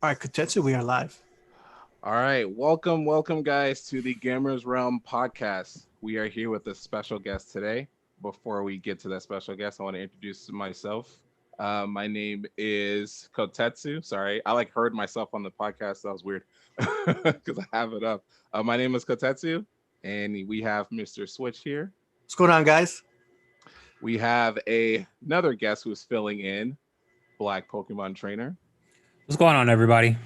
All right, Kotetsu, we are live. All right, welcome, guys, to the Gamers Realm podcast. We are here with a special guest today. Before we get to that special guest, I want to introduce myself. My name is Kotetsu. Sorry, I like heard myself on the podcast. That was weird because I have it up. My name is Kotetsu, and we have Mr. Switch here. What's going on, guys? We have another guest who's filling in, Black Pokemon Trainer. What's going on, everybody?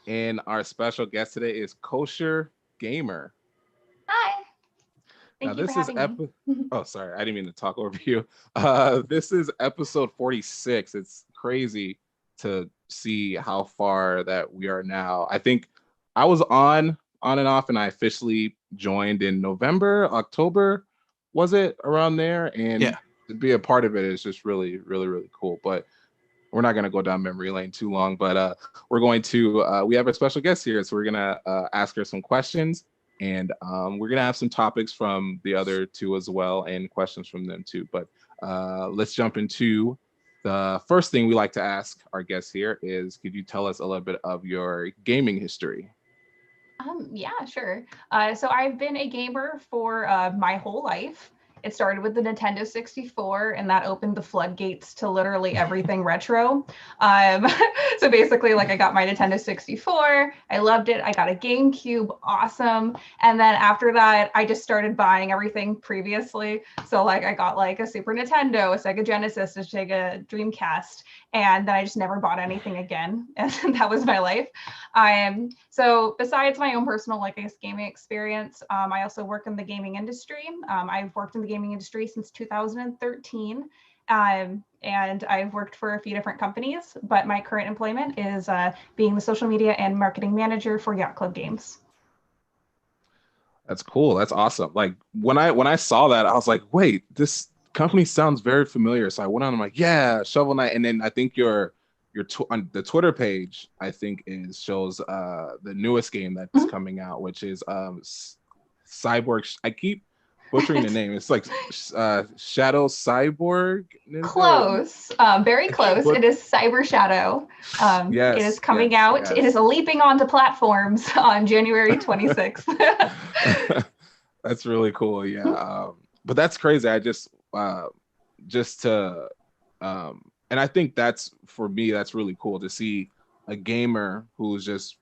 And our special guest today is Kosher Gamer. Hi. Now Thank you for this is having me. oh, sorry, I didn't mean to talk over you. This is episode 46. It's crazy to see how far that we are now. I think I was on and off, and I officially joined in November, October, was it around there? And Yeah. to be a part of it is just really, really, really cool. But we're not going to go down memory lane too long, but we're going to we have a special guest here, so we're going to ask her some questions, and we're going to have some topics from the other two as well, and questions from them too. But let's jump into the first thing we like to ask our guests here is, could you tell us a little bit of your gaming history? Yeah, sure. So I've been a gamer for my whole life. It started with the Nintendo 64, and that opened the floodgates to literally everything retro. Um, so basically, like I got my Nintendo 64, I loved it. I got a GameCube, awesome. And then after that, I just started buying everything previously. So like I got like a Super Nintendo, a Sega Genesis, a Sega Dreamcast, and then I just never bought anything again. And that was my life. So besides my own personal, like I guess, gaming experience, I also work in the gaming industry. I've worked in the gaming industry since 2013. And I've worked for a few different companies, but my current employment is being the social media and marketing manager for Yacht Club Games. That's cool. That's awesome. Like when I saw that, I was like, wait, this company sounds very familiar. So I went on. I'm like, yeah, Shovel Knight. And then I think on the Twitter page, I think is shows the newest game that's coming out, which is Cyborg. I keep butchering the name. It's like Shadow Cyborg. Close, very close. It is Cyber Shadow. Yes, it is coming yes, out. yes. It is leaping onto platforms on January 26th. That's really cool. Yeah. But that's crazy. I just to and I think that's, for me, that's really cool to see a gamer who's just,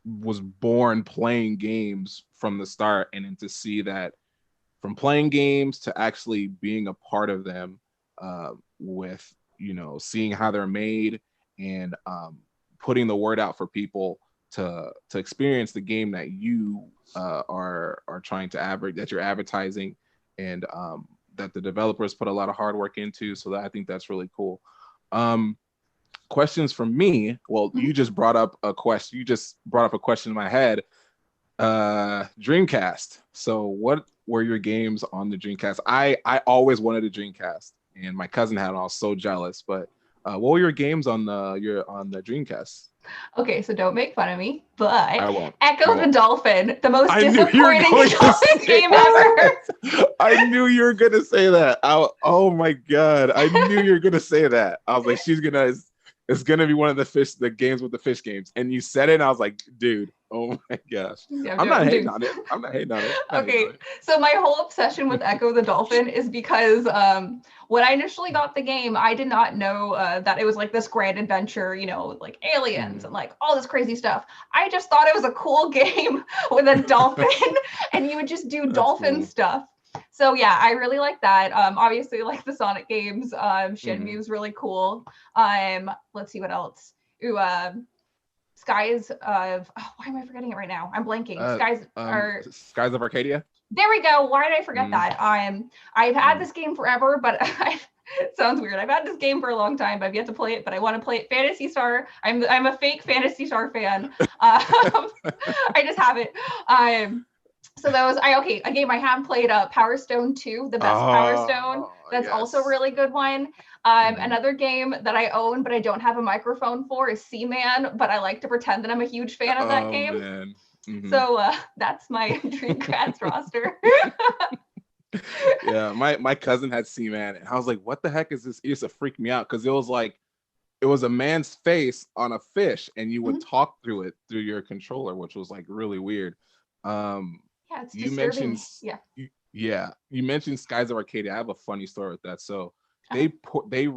was born playing games from the start, and then to see that from playing games to actually being a part of them, with, seeing how they're made, and putting the word out for people to experience the game that you are trying to that you're advertising, and that the developers put a lot of hard work into. So I think that's really cool. Questions from me. Well, you just brought up a question. You just brought up a question in my head. Dreamcast. So what were your games on the Dreamcast? I always wanted a Dreamcast, and my cousin had it. I was so jealous. But what were your games on the Dreamcast? Okay, so don't make fun of me, I but won't. Echo the Dolphin, the most I knew you were disappointing going to Dolphin say game that. ever. I knew you were gonna say that. Oh my god! I knew you were gonna say that. I was like, it's gonna be one of the games with the fish games, and you said it, and I was like, dude, oh my gosh! Yeah, I'm not hating on it. I'm not hating on it. Okay, so my whole obsession with Echo the Dolphin is because when I initially got the game, I did not know that it was like this grand adventure, like aliens and like all this crazy stuff. I just thought it was a cool game with a dolphin and you would just do dolphin cool. stuff. So yeah, I really like that. Obviously, like the Sonic games, Shenmue's really cool. Let's see what else. Ooh, Skies of why am I forgetting it right now? I'm blanking. Skies of Arcadia. There we go. Why did I forget that? I've had this game forever, but it sounds weird. I've had this game for a long time, but I've yet to play it. But I want to play it. Phantasy Star. I'm a fake Phantasy Star fan. I just have it. So a game I have played Power Stone 2, the best Power Stone. That's also a really good one. Another game that I own but I don't have a microphone for is Seaman, but I like to pretend that I'm a huge fan of that game. Man. Mm-hmm. So that's my Dreamcast roster. Yeah, my cousin had Seaman, and I was like, what the heck is this? It used to freak me out because it was like it was a man's face on a fish, and you would Mhm. talk through it through your controller, which was like really weird. Yeah, it's You disturbing. mentioned, Yeah. yeah, you mentioned Skies of Arcadia. I have a funny story with that. So Uh-huh. they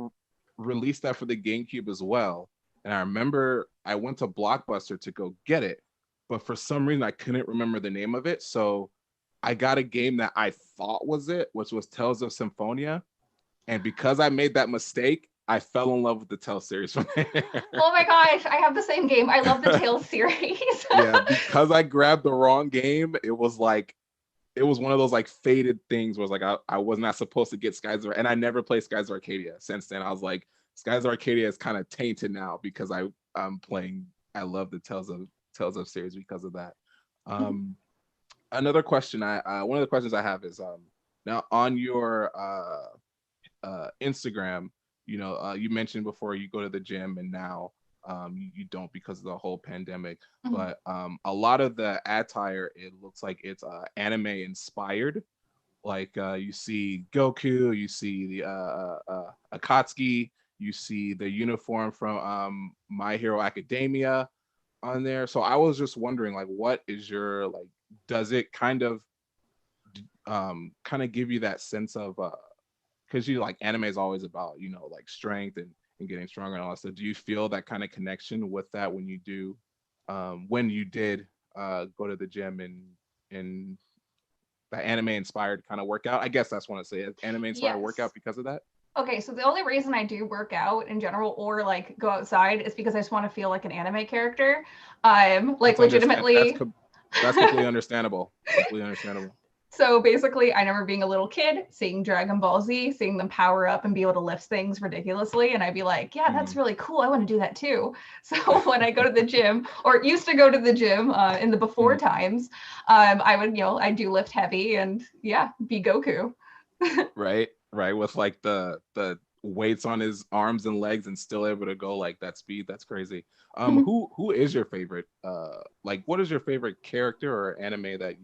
released that for the GameCube as well, and I remember I went to Blockbuster to go get it, but for some reason I couldn't remember the name of it. So I got a game that I thought was it, which was Tales of Symphonia, and because I made that mistake, I fell in love with the Tales series from there. Oh my gosh, I have the same game. I love the Tales series. Yeah, because I grabbed the wrong game, it was like it was one of those like fated things where it's like I was not supposed to get Skies of, and I never played Skies of Arcadia since then. I was like, Skies of Arcadia is kind of tainted now because I'm playing. I love the Tales of series because of that. Another question one of the questions I have is now on your Instagram, you mentioned before you go to the gym and now you don't because of the whole pandemic. Mhm. But a lot of the attire, it looks like it's anime inspired. Like you see Goku, you see the Akatsuki, you see the uniform from My Hero Academia on there. So I was just wondering, like, what is your like? Does it kind of give you that sense of because you like anime is always about like strength and getting stronger and all that stuff. Do you feel that kind of connection with that when you did go to the gym and the anime inspired kind of workout? I guess that's what I say, anime inspired workout Yes. because of that. Okay, so the only reason I do work out in general or like go outside is because I just want to feel like an anime character. Like legitimately. That's completely understandable. Completely understandable. So basically, I remember being a little kid, seeing Dragon Ball Z, seeing them power up and be able to lift things ridiculously. And I'd be like, yeah, that's really cool. I want to do that too. So when I go to the gym, or used to go to the gym in the before times, I would, I do lift heavy and yeah, be Goku. Right, with like the weights on his arms and legs and still able to go like that speed. That's crazy. Who is your favorite like what is your favorite character or anime that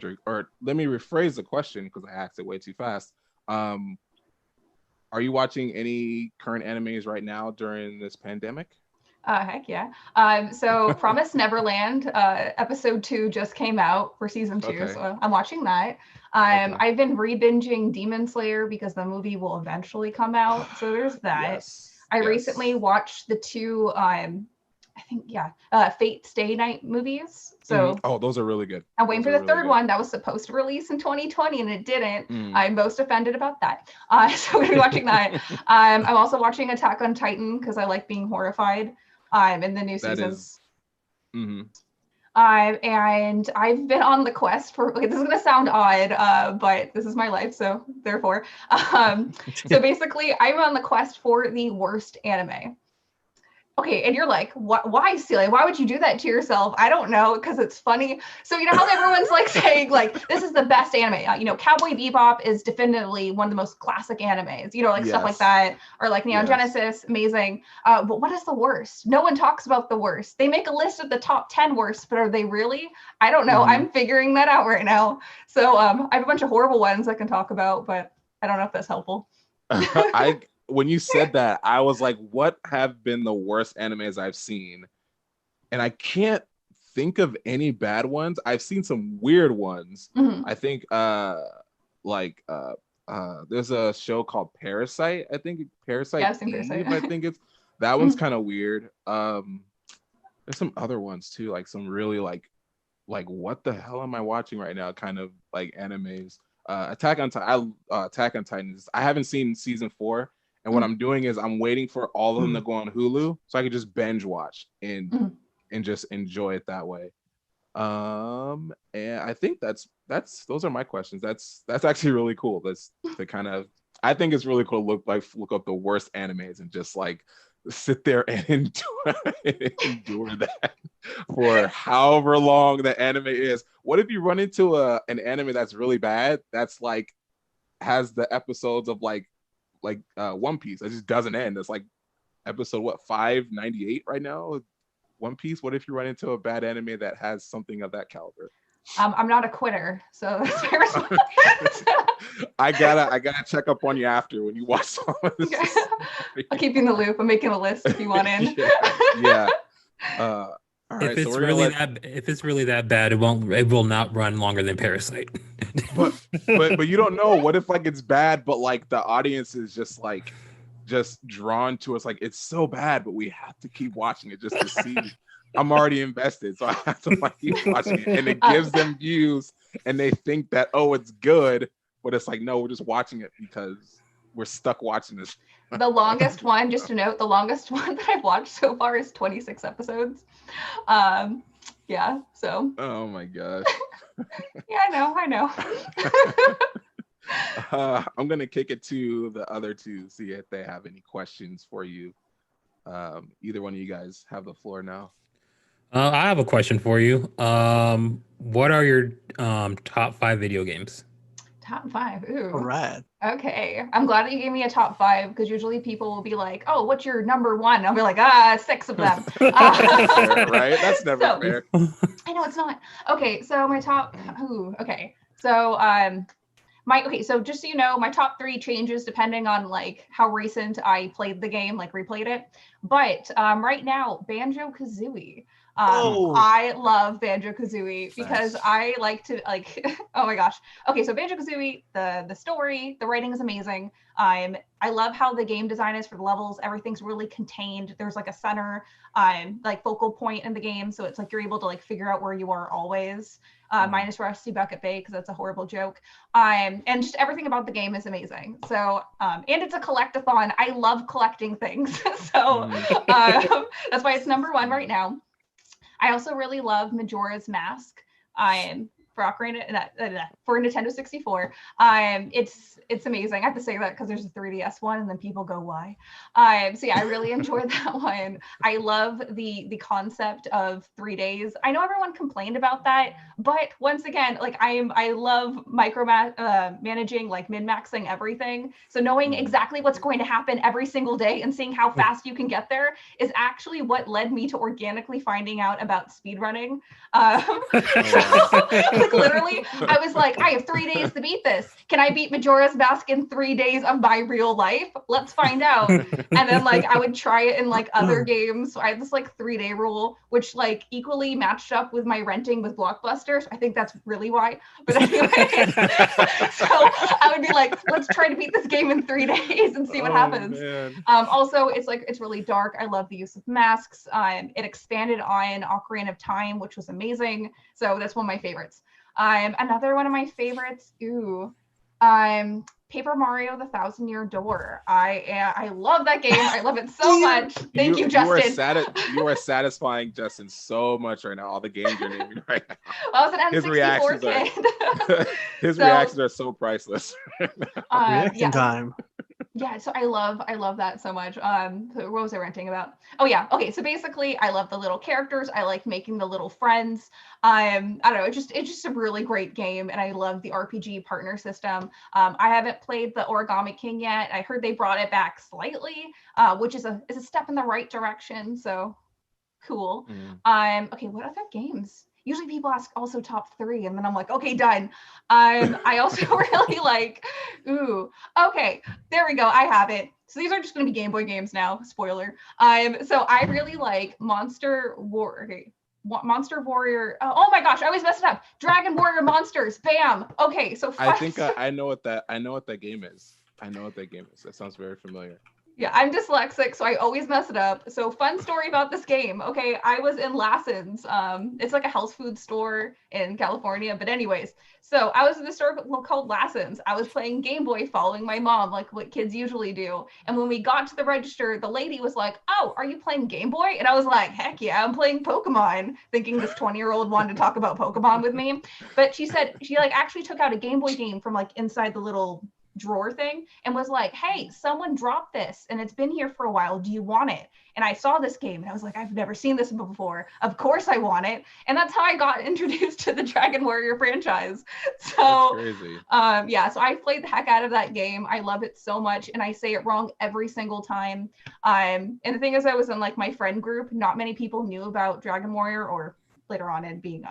you're, or let me rephrase the question because I asked it way too fast. Are you watching any current animes right now during this pandemic? Heck yeah. So Promise Neverland, episode 2 just came out for season 2. Okay. So I'm watching that. Okay. I've been re-binging Demon Slayer because the movie will eventually come out. So there's that. Yes. I yes. recently watched the 2, I think, Fate Stay Night movies. So Oh, those are really good. I'm waiting Those for are the really third good. one that was supposed to release in 2020 and it didn't. I'm most offended about that. So I'm gonna be watching that. I'm also watching Attack on Titan because I like being horrified in the new That seasons. is. Mhm. And I've been on the quest for, okay, this is going to sound odd, but this is my life, so therefore. So basically, I'm on the quest for the worst anime. Okay, and you're like, why, Celia? Why would you do that to yourself? I don't know, because it's funny. So you know how everyone's like saying, like, this is the best anime. Cowboy Bebop is definitively one of the most classic animes. Like stuff like that, or like Neon Genesis, amazing. But what is the worst? No one talks about the worst. They make a list of the top 10 worst, but are they really? I don't know. I'm figuring that out right now. So I have a bunch of horrible ones I can talk about, but I don't know if that's helpful. When you said that, I was like, what have been the worst animes I've seen? And I can't think of any bad ones. I've seen some weird ones. I think there's a show called Parasite. I think Parasite Yeah, I've seen Parasite. I think it's that one's kind of weird. There's some other ones too, like some really like what the hell am I watching right now? Kind of like animes. Attack on Titan. I haven't seen season 4. And what I'm doing is I'm waiting for all of them to go on Hulu so I can just binge watch and just enjoy it that way. And I think that's those are my questions. That's actually really cool. That's to kind of, I think it's really cool to look up the worst animes and just like sit there and endure that for however long the anime is. What if you run into an anime that's really bad, that's like has the episodes of like One Piece that just doesn't end? It's like episode 598 right now, One Piece. What if you run into a bad anime that has something of that caliber? I'm not a quitter, so that's my response. I gotta check up on you after when you watch some of this. I'll keep you in the loop. I'm making a list if you want in. Yeah. All right, If it's really that bad, it will not run longer than Parasite. but you don't know. What if like it's bad, but like the audience is just drawn to us, like it's so bad, but we have to keep watching it just to see. I'm already invested, so I have to like keep watching it, and it gives them views, and they think that it's good, but it's like no, we're just watching it because we're stuck watching this. The longest one, just to note, the longest one that I've watched so far is 26 episodes. Yeah, so. Oh my gosh. Yeah, I know. I'm gonna kick it to the other two, see if they have any questions for you. Either one of you guys have the floor now. I have a question for you. What are your top 5 video games? Top 5. Ooh. All right. Okay. I'm glad that you gave me a top 5 because usually people will be like, "Oh, what's your number 1?" I'll be like, 6 of them. Fair, right? That's never fair. I know it's not. Okay, so my top. Okay. So so just so you know, my top 3 changes depending on like how recent I played the game, like replayed it. But right now, Banjo-Kazooie. I love Banjo-Kazooie because I like to oh my gosh. Okay, so Banjo-Kazooie, the story, the writing is amazing. I love how the game design is for the levels. Everything's really contained. There's like a center like focal point in the game, so it's like you're able to like figure out where you are always. Minus Rusty Bucket Bay because that's a horrible joke. And just everything about the game is amazing. So and it's a collectathon. I love collecting things. So that's why it's number 1 right now. I also really love Majora's Mask for Nintendo 64. It's amazing. I have to say that because there's a 3DS one, and then people go, "Why?" So yeah, I really enjoyed that one. I love the concept of 3 days. I know everyone complained about that, but once again, like I love managing, like min-maxing everything. So knowing exactly what's going to happen every single day and seeing how fast you can get there is actually what led me to organically finding out about speedrunning. Like literally, I was like, I have 3 days to beat this. Can I beat Majora's Mask in 3 days of my real life? Let's find out. And then like I would try it in like other games. So I had this like 3-day rule, which like equally matched up with my renting with Blockbuster. So I think that's really why. But anyway, so I would be like, let's try to beat this game in 3 days and see what happens. Also, it's really dark. I love the use of masks. It expanded on Ocarina of Time, which was amazing. So that's one of my favorites. Another one of my favorites, Paper Mario: The Thousand Year Door. I love that game. I love it so much. Thank you, Justin. You are satisfying Justin so much right now. All the games you're naming right now. Well, I was an N64 kid. His reactions are so priceless. Reaction time. Yeah, so I love that so much. What was I ranting about? Oh yeah, okay. So basically, I love the little characters. I like making the little friends. I don't know. It's just a really great game, and I love the RPG partner system. I haven't played the Origami King yet. I heard they brought it back slightly, which is a step in the right direction. So cool. Okay, what other games? Usually people ask also top 3, and then I'm like, okay, done. I also really like, okay, there we go. I have it. So these are just going to be Game Boy games now. Spoiler. So I really like Monster Warrior. Oh my gosh, I always mess it up. Dragon Warrior Monsters. Bam. Okay, so I think I know what that game is. That sounds very familiar. Yeah, I'm dyslexic, so I always mess it up. So fun story about this game. Okay, I was in Lassen's. It's like a health food store in California. But anyways, so I was in the store called Lassen's. I was playing Game Boy following my mom, like what kids usually do. And when we got to the register, the lady was like, "Oh, are you playing Game Boy?" And I was like, "Heck yeah, I'm playing Pokemon," thinking this 20-year-old wanted to talk about Pokemon with me. But she said she like actually took out a Game Boy game from like inside the little drawer thing and was like, "Hey, someone dropped this and it's been here for a while. Do you want it?" And I saw this game and I was like, I've never seen this before. Of course I want it. And that's how I got introduced to the Dragon Warrior franchise. So that's crazy. Yeah, so I played the heck out of that game. I love it so much and I say it wrong every single time. And the thing is, I was in like my friend group. Not many people knew about Dragon Warrior, or later on in being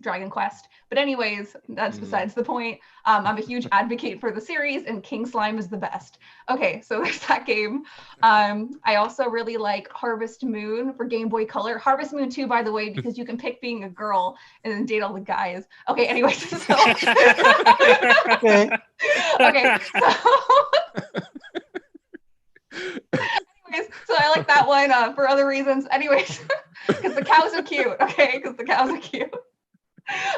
Dragon Quest. But anyways, that's besides the point. I'm a huge advocate for the series, and King Slime is the best. Okay, so there's that game. I also really like Harvest Moon for Game Boy Color. Harvest Moon 2, by the way, because you can pick being a girl and then date all the guys. Okay, anyways, so okay, anyways, so I like that one for other reasons. Anyways, because the cows are cute. Okay, because the cows are cute.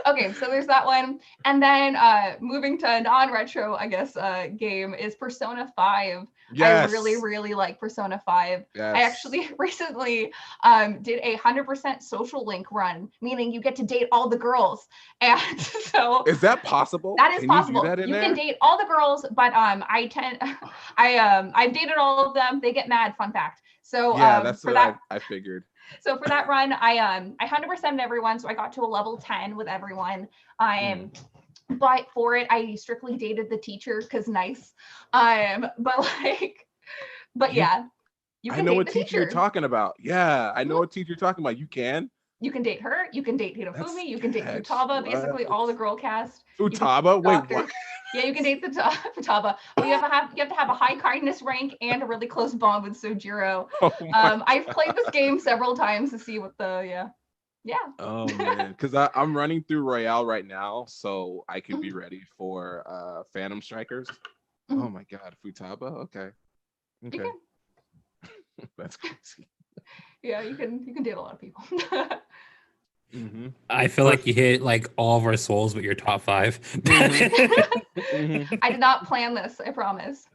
Okay, so there's that one. And then moving to a non-retro, I guess, game is Persona 5. Yes. I really, really like Persona 5. Yes. I actually recently did a 100% social link run, meaning you get to date all the girls. And so is that possible? That is possible. You can date all the girls, but I've dated all of them. They get mad, fun fact. So yeah, that's what I figured. So for that run, I 100%ed everyone. So I got to a level 10 with everyone. But for it, I strictly dated the teacher because nice. But yeah, you can I know date what the teacher you're talking about. Yeah, I know what teacher you're talking about. You can date her. You can date Hitofumi. You can date Futaba. Basically, all the girl cast. Futaba? Wait, what? Yeah, you can date the Futaba. But you have to have a high kindness rank and a really close bond with Sojiro. Oh I've played this game several times to see what the yeah. Oh man, because I'm running through Royale right now, so I could be ready for Phantom Strikers. Oh my God, Futaba. Okay. That's crazy. Yeah, you can date a lot of people. I feel like you hit like all of our souls with your top 5. I did not plan this, I promise.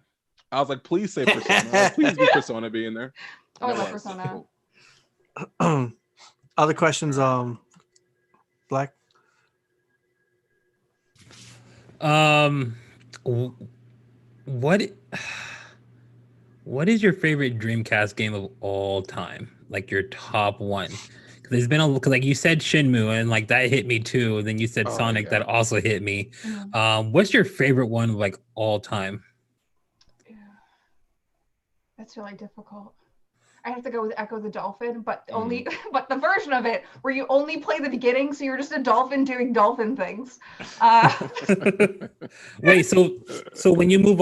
I was like, please say Persona. Please be Persona be in there. Oh, I love Persona. Other questions, Black? What is your favorite Dreamcast game of all time? Like your top one? There's been like you said Shenmue, and like that hit me too. And then you said Sonic, that also hit me. What's your favorite one of like all time? Yeah. That's really difficult. I have to go with Echo the Dolphin, but only but the version of it where you only play the beginning, so you're just a dolphin doing dolphin things. Wait, so when you move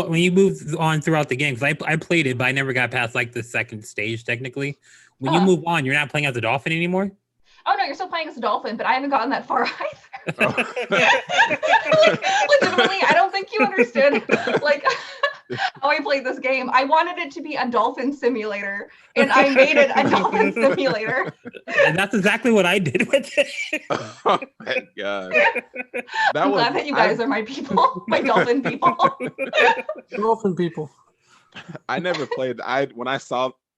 on throughout the game, because I played it, but I never got past like the second stage technically. When you move on, you're not playing as a dolphin anymore? Oh no, you're still playing as a dolphin, but I haven't gotten that far either. Legitimately, I don't think you understood like how I played this game. I wanted it to be a dolphin simulator, and I made it a dolphin simulator. And that's exactly what I did with it. Oh my God. I'm glad that you guys are my people, my dolphin people. Dolphin people. I never played.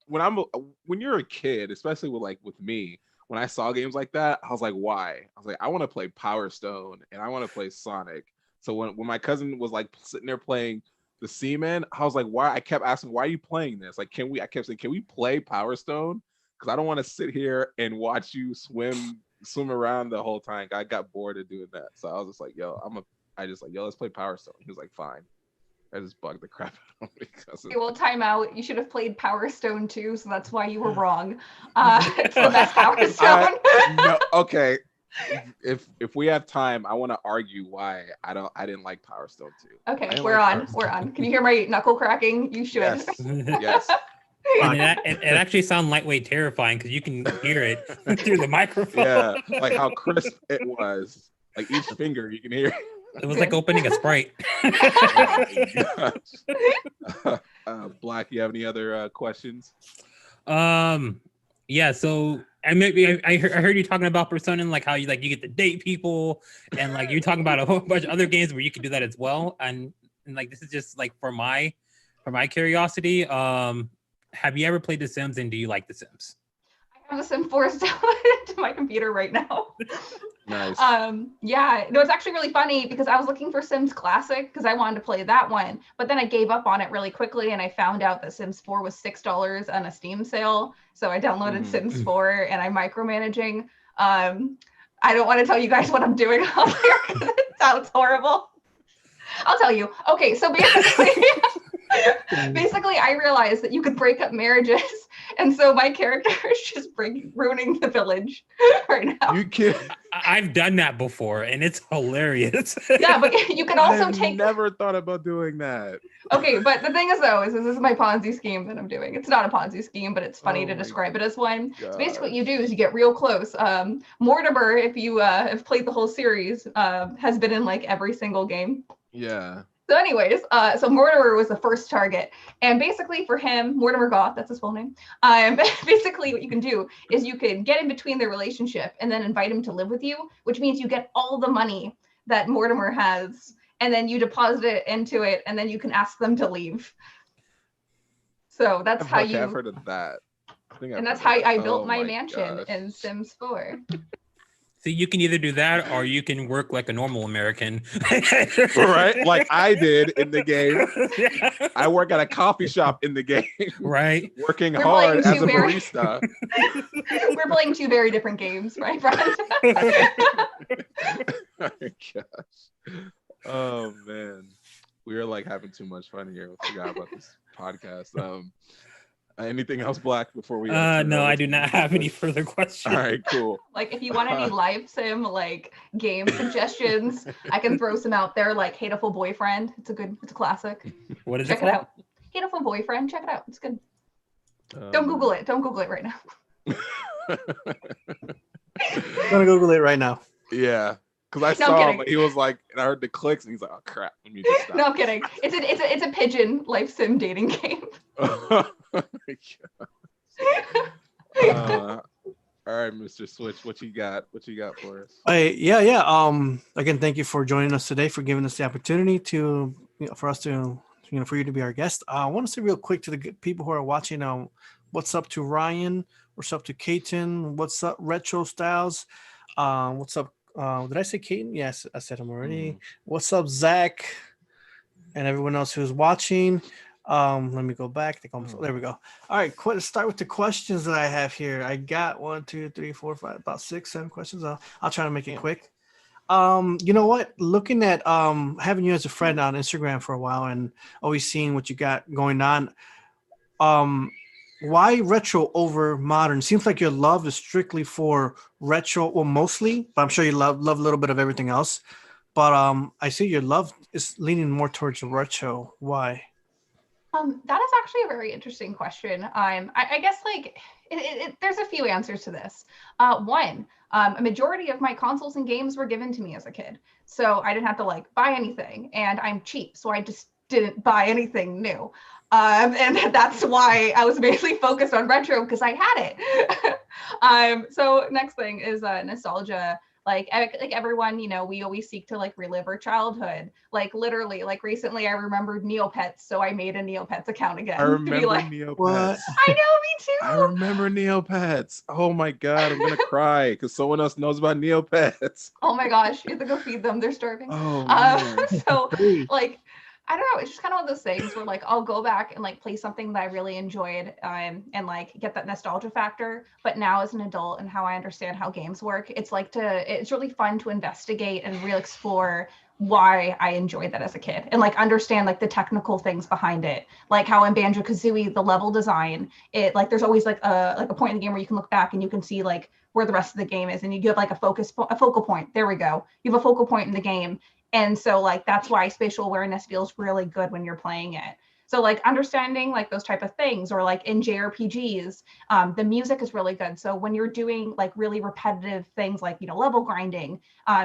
When you're a kid, especially with me, when I saw games like that, I was like, why? I was like, I want to play Power Stone and I want to play Sonic. So when my cousin was like sitting there playing the Seaman, I was like, why? I kept asking, why are you playing this? Like, I kept saying, can we play Power Stone? Because I don't want to sit here and watch you swim around the whole time. I got bored of doing that. So I was just like, yo, let's play Power Stone. He was like, fine. I just bugged the crap out of me. Okay, well, time out. You should have played Power Stone 2, so that's why you were wrong. It's the best Power Stone. No, okay. If we have time, I want to argue why I didn't like Power Stone 2. Okay, we're on. Can you hear my knuckle cracking? You should. Yes. And it actually sounds lightweight terrifying because you can hear it through the microphone. Yeah, like how crisp it was. Like each finger, you can hear it. It was like opening a Sprite. Black, you have any other questions? Yeah. So I heard you talking about Persona and like how you get to date people, and like you're talking about a whole bunch of other games where you can do that as well. And like this is just like for my curiosity. Have you ever played The Sims, and do you like The Sims? I have The Sims 4 downloaded to my computer right now. Nice. Yeah, no, it's actually really funny because I was looking for Sims Classic because I wanted to play that one, but then I gave up on it really quickly and I found out that Sims 4 was $6 on a Steam sale. So I downloaded Sims 4 and I'm micromanaging. I don't want to tell you guys what I'm doing out there because it sounds horrible. I'll tell you. Okay, so basically Basically, I realized that you could break up marriages, and so my character is just ruining the village right now. You can. I've done that before, and it's hilarious. Yeah, but you can also I've take. never thought about doing that. Okay, but the thing is, though, is this is my Ponzi scheme that I'm doing. It's not a Ponzi scheme, but it's funny Oh to my describe it as one. So basically, what gosh. you do is you get real close. Mortimer, if you have played the whole series, has been in like every single game. Yeah. So anyways, so Mortimer was the first target. And basically for him, Mortimer Goth, that's his full name. Basically what you can do is you can get in between their relationship and then invite him to live with you, which means you get all the money that Mortimer has, and then you deposit it into it, and then you can ask them to leave. So that's how you. I've heard of that. And that's how I built my mansion in Sims 4. So you can either do that or you can work like a normal American. Right? Like I did in the game. Yeah. I work at a coffee shop in the game. Right. Working We're hard playing as a two very- barista. We're playing two very different games, right, friend? Oh my gosh. Oh man. We are like having too much fun here. We forgot about this podcast. Anything else, Black, before we No, I do not have any further questions. All right, cool. Like if you want any live sim like game suggestions, I can throw some out there like Hateful Boyfriend. It's a classic. What is Check it it called? out. Hateful Boyfriend, check it out. It's good. Don't Google it. Don't Google it right now. I'm gonna Google it right now. Yeah. Because I No, I'm saw him, kidding. but he was like, and I heard the clicks, and he's like, "Oh crap, let me just stop." No, I'm kidding. It's a pigeon life sim dating game. Oh my gosh. All right, Mr. Switch, what you got? What you got for us? Yeah. Again, thank you for joining us today, for giving us the opportunity to, for us to, for you to be our guest. I want to say real quick to the people who are watching, what's up to Ryan? What's up to Kaiten? What's up, Retro Styles? What's up? Did I say Kaiten? Yes, I said him already. What's up, Zach? And everyone else who's watching. Let me go back. There we go. All right, let's start with the questions that I have here. I got 1, 2, 3, 4, 5, about 6, 7 questions. I'll try to make it quick. You know what? Looking at having you as a friend on Instagram for a while and always seeing what you got going on. Why retro over modern? Seems like your love is strictly for retro, well, mostly, but I'm sure you love a little bit of everything else. But I see your love is leaning more towards retro. Why? That is actually a very interesting question. I guess like there's a few answers to this. One, a majority of my consoles and games were given to me as a kid, so I didn't have to like buy anything, and I'm cheap, so I just didn't buy anything new. And that's why I was mainly focused on retro because I had it. So next thing is nostalgia. Like everyone, we always seek to like relive our childhood. Like literally, like recently I remembered Neopets, so I made a Neopets account again. I remember like, Neopets. What? I know, me too. I remember Neopets. Oh my god, I'm gonna cry because someone else knows about Neopets. Oh my gosh, you have to go feed them. They're starving. Oh man. So like, I don't know. It's just kind of one of those things where like I'll go back and like play something that I really enjoyed and like get that nostalgia factor. But now as an adult and how I understand how games work, it's really fun to investigate and really explore why I enjoyed that as a kid and like understand like the technical things behind it. Like how in Banjo-Kazooie, the level design, it like there's always like a point in the game where you can look back and you can see like where the rest of the game is, and you have like a focal point. There we go. You have a focal point in the game. And so like that's why spatial awareness feels really good when you're playing it. So like understanding like those type of things, or like in JRPGs, the music is really good. So when you're doing like really repetitive things like level grinding,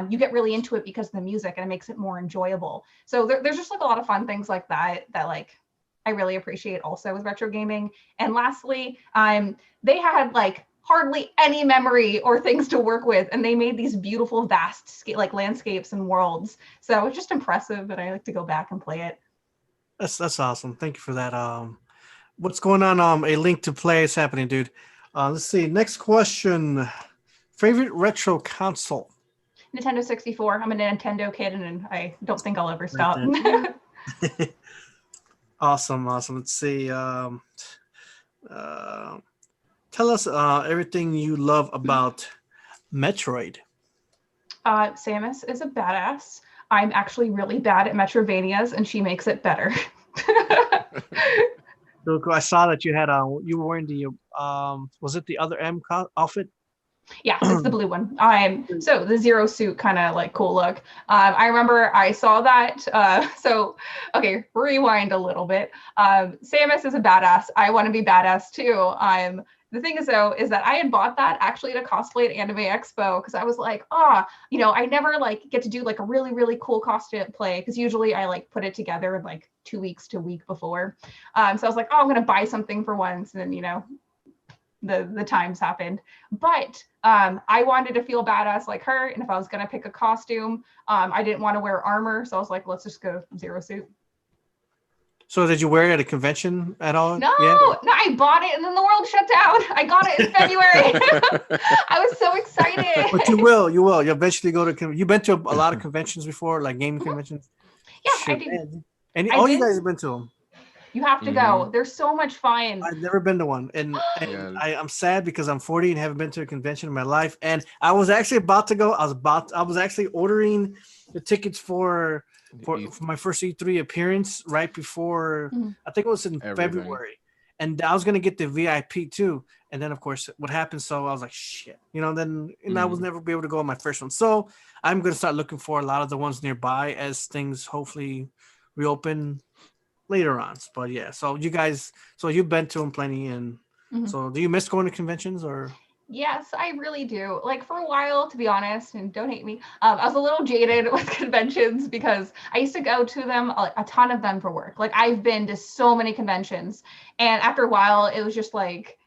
you get really into it because of the music, and it makes it more enjoyable. So there's just like a lot of fun things like that like I really appreciate also with retro gaming. And lastly, they had like hardly any memory or things to work with, and they made these beautiful vast like landscapes and worlds. So it's just impressive, and I like to go back and play it. That's awesome. Thank you for that. What's going on? A link to play is happening, dude. Let's see. Next question. Favorite retro console? Nintendo 64. I'm a Nintendo kid, and I don't think I'll ever stop. Awesome. Let's see. Tell us everything you love about Metroid. Samus is a badass. I'm actually really bad at Metrovanias, and she makes it better. So cool. I saw that you had you were wearing the was it the other outfit? Yes, it's the blue one. So the zero suit kind of like cool look. I remember I saw that. So okay, rewind a little bit. Samus is a badass. I want to be badass too. The thing is though, is that I had bought that actually at a cosplay at Anime Expo because I was like, I never like get to do like a really, really cool cosplay because usually I like put it together like 2 weeks to a week before. So I was like, I'm gonna buy something for once, and then the times happened. But I wanted to feel badass like her, and if I was gonna pick a costume, I didn't want to wear armor, so I was like, let's just go zero suit. So did you wear it at a convention at all? No, Yeah. no, I bought it and then the world shut down. I got it in February. I was so excited. But you will. You eventually go to. You've been to a lot of conventions before, like gaming conventions. Yeah, Shit, I do. Man. And you guys have been to them. You have to go. They're so much fun. I've never been to one, and I'm sad because I'm 40 and haven't been to a convention in my life. And I was actually about to go. I was actually ordering the tickets for my first E3 appearance right before. I think it was in February, and I was gonna get the VIP too. And then of course what happened? So I was like, shit, Then I was never be able to go on my first one. So I'm gonna start looking for a lot of the ones nearby as things hopefully reopen later on. But yeah, so you've been to them plenty, and so do you miss going to conventions or? Yes, I really do. Like for a while, to be honest, and don't hate me, I was a little jaded with conventions because I used to go to them, a ton of them for work. Like I've been to so many conventions, and after a while it was just like,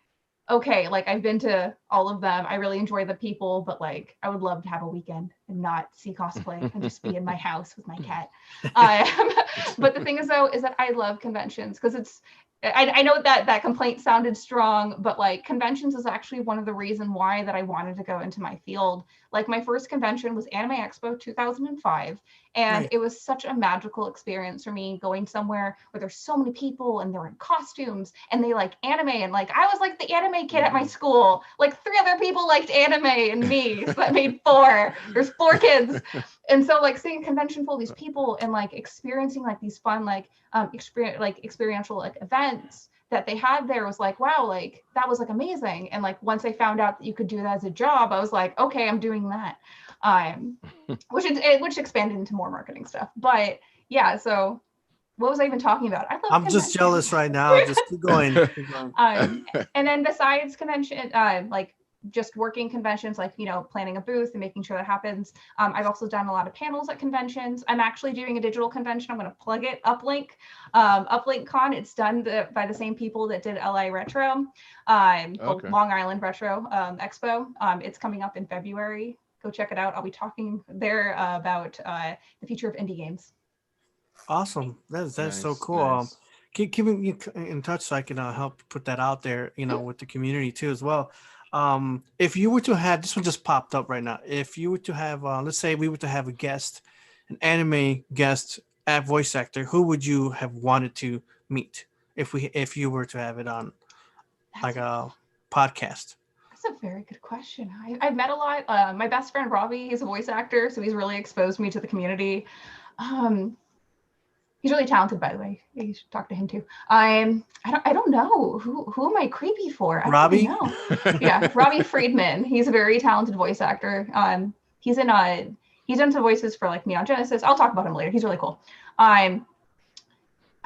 okay, like I've been to all of them. I really enjoy the people, but like I would love to have a weekend and not see cosplay and just be in my house with my cat. But the thing is though, is that I love conventions because I know that complaint sounded strong, but like conventions is actually one of the reasons why that I wanted to go into my field. Like my first convention was Anime Expo 2005. And it was such a magical experience for me going somewhere where there's so many people and they're in costumes and they like anime. And like, I was like the anime kid at my school, like 3 other people liked anime and me. So that made 4. There's 4 kids. And so like seeing a convention full of these people and like experiencing like these fun, experiential like events that they had there was like, wow, like that was like amazing. And like, once I found out that you could do that as a job, I was like, okay, I'm doing that. Which expanded into more marketing stuff. But yeah, so what was I even talking about? I'm just jealous right now. Just keep going. And then besides convention, like just working conventions, like, planning a booth and making sure that happens. I've also done a lot of panels at conventions. I'm actually doing a digital convention. I'm going to plug it, Uplink. Uplink Con, it's done by the same people that did LA Retro, Long Island Retro Expo. It's coming up in February. Go check it out. I'll be talking there about the future of indie games. Awesome. That's nice, so cool. Nice. Keep me in touch so I can help put that out there, with the community too as well. If you were to have, this one just popped up right now. If you were to have, let's say we were to have a guest, an anime guest at voice actor, who would you have wanted to meet if you were to have it on like a podcast? That's a very good question. I've met a lot. My best friend Robbie, he's a voice actor, so he's really exposed me to the community. He's really talented, by the way. You should talk to him too. I don't know who am I creepy for? Robbie? Yeah, Robbie Friedman. He's a very talented voice actor. He's done some voices for like Neon Genesis. I'll talk about him later. He's really cool. I'm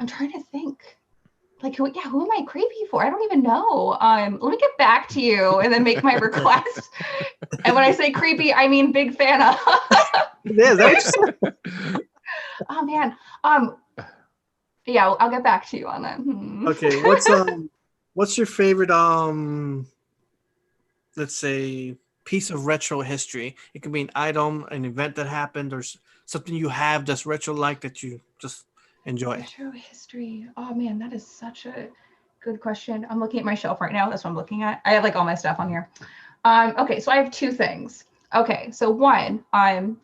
trying to think. Like who am I creepy for? I don't even know. Let me get back to you and then make my request. And when I say creepy, I mean big fan of. Oh man. Yeah, I'll get back to you on that. Okay, what's your favorite let's say piece of retro history? It could be an item, an event that happened, or something you have that's retro like that you just enjoy. Retro history. Oh man, that is such a good question. I'm looking at my shelf right now. That's what I'm looking at. I have like all my stuff on here. Okay, so I have 2 things. Okay, so one,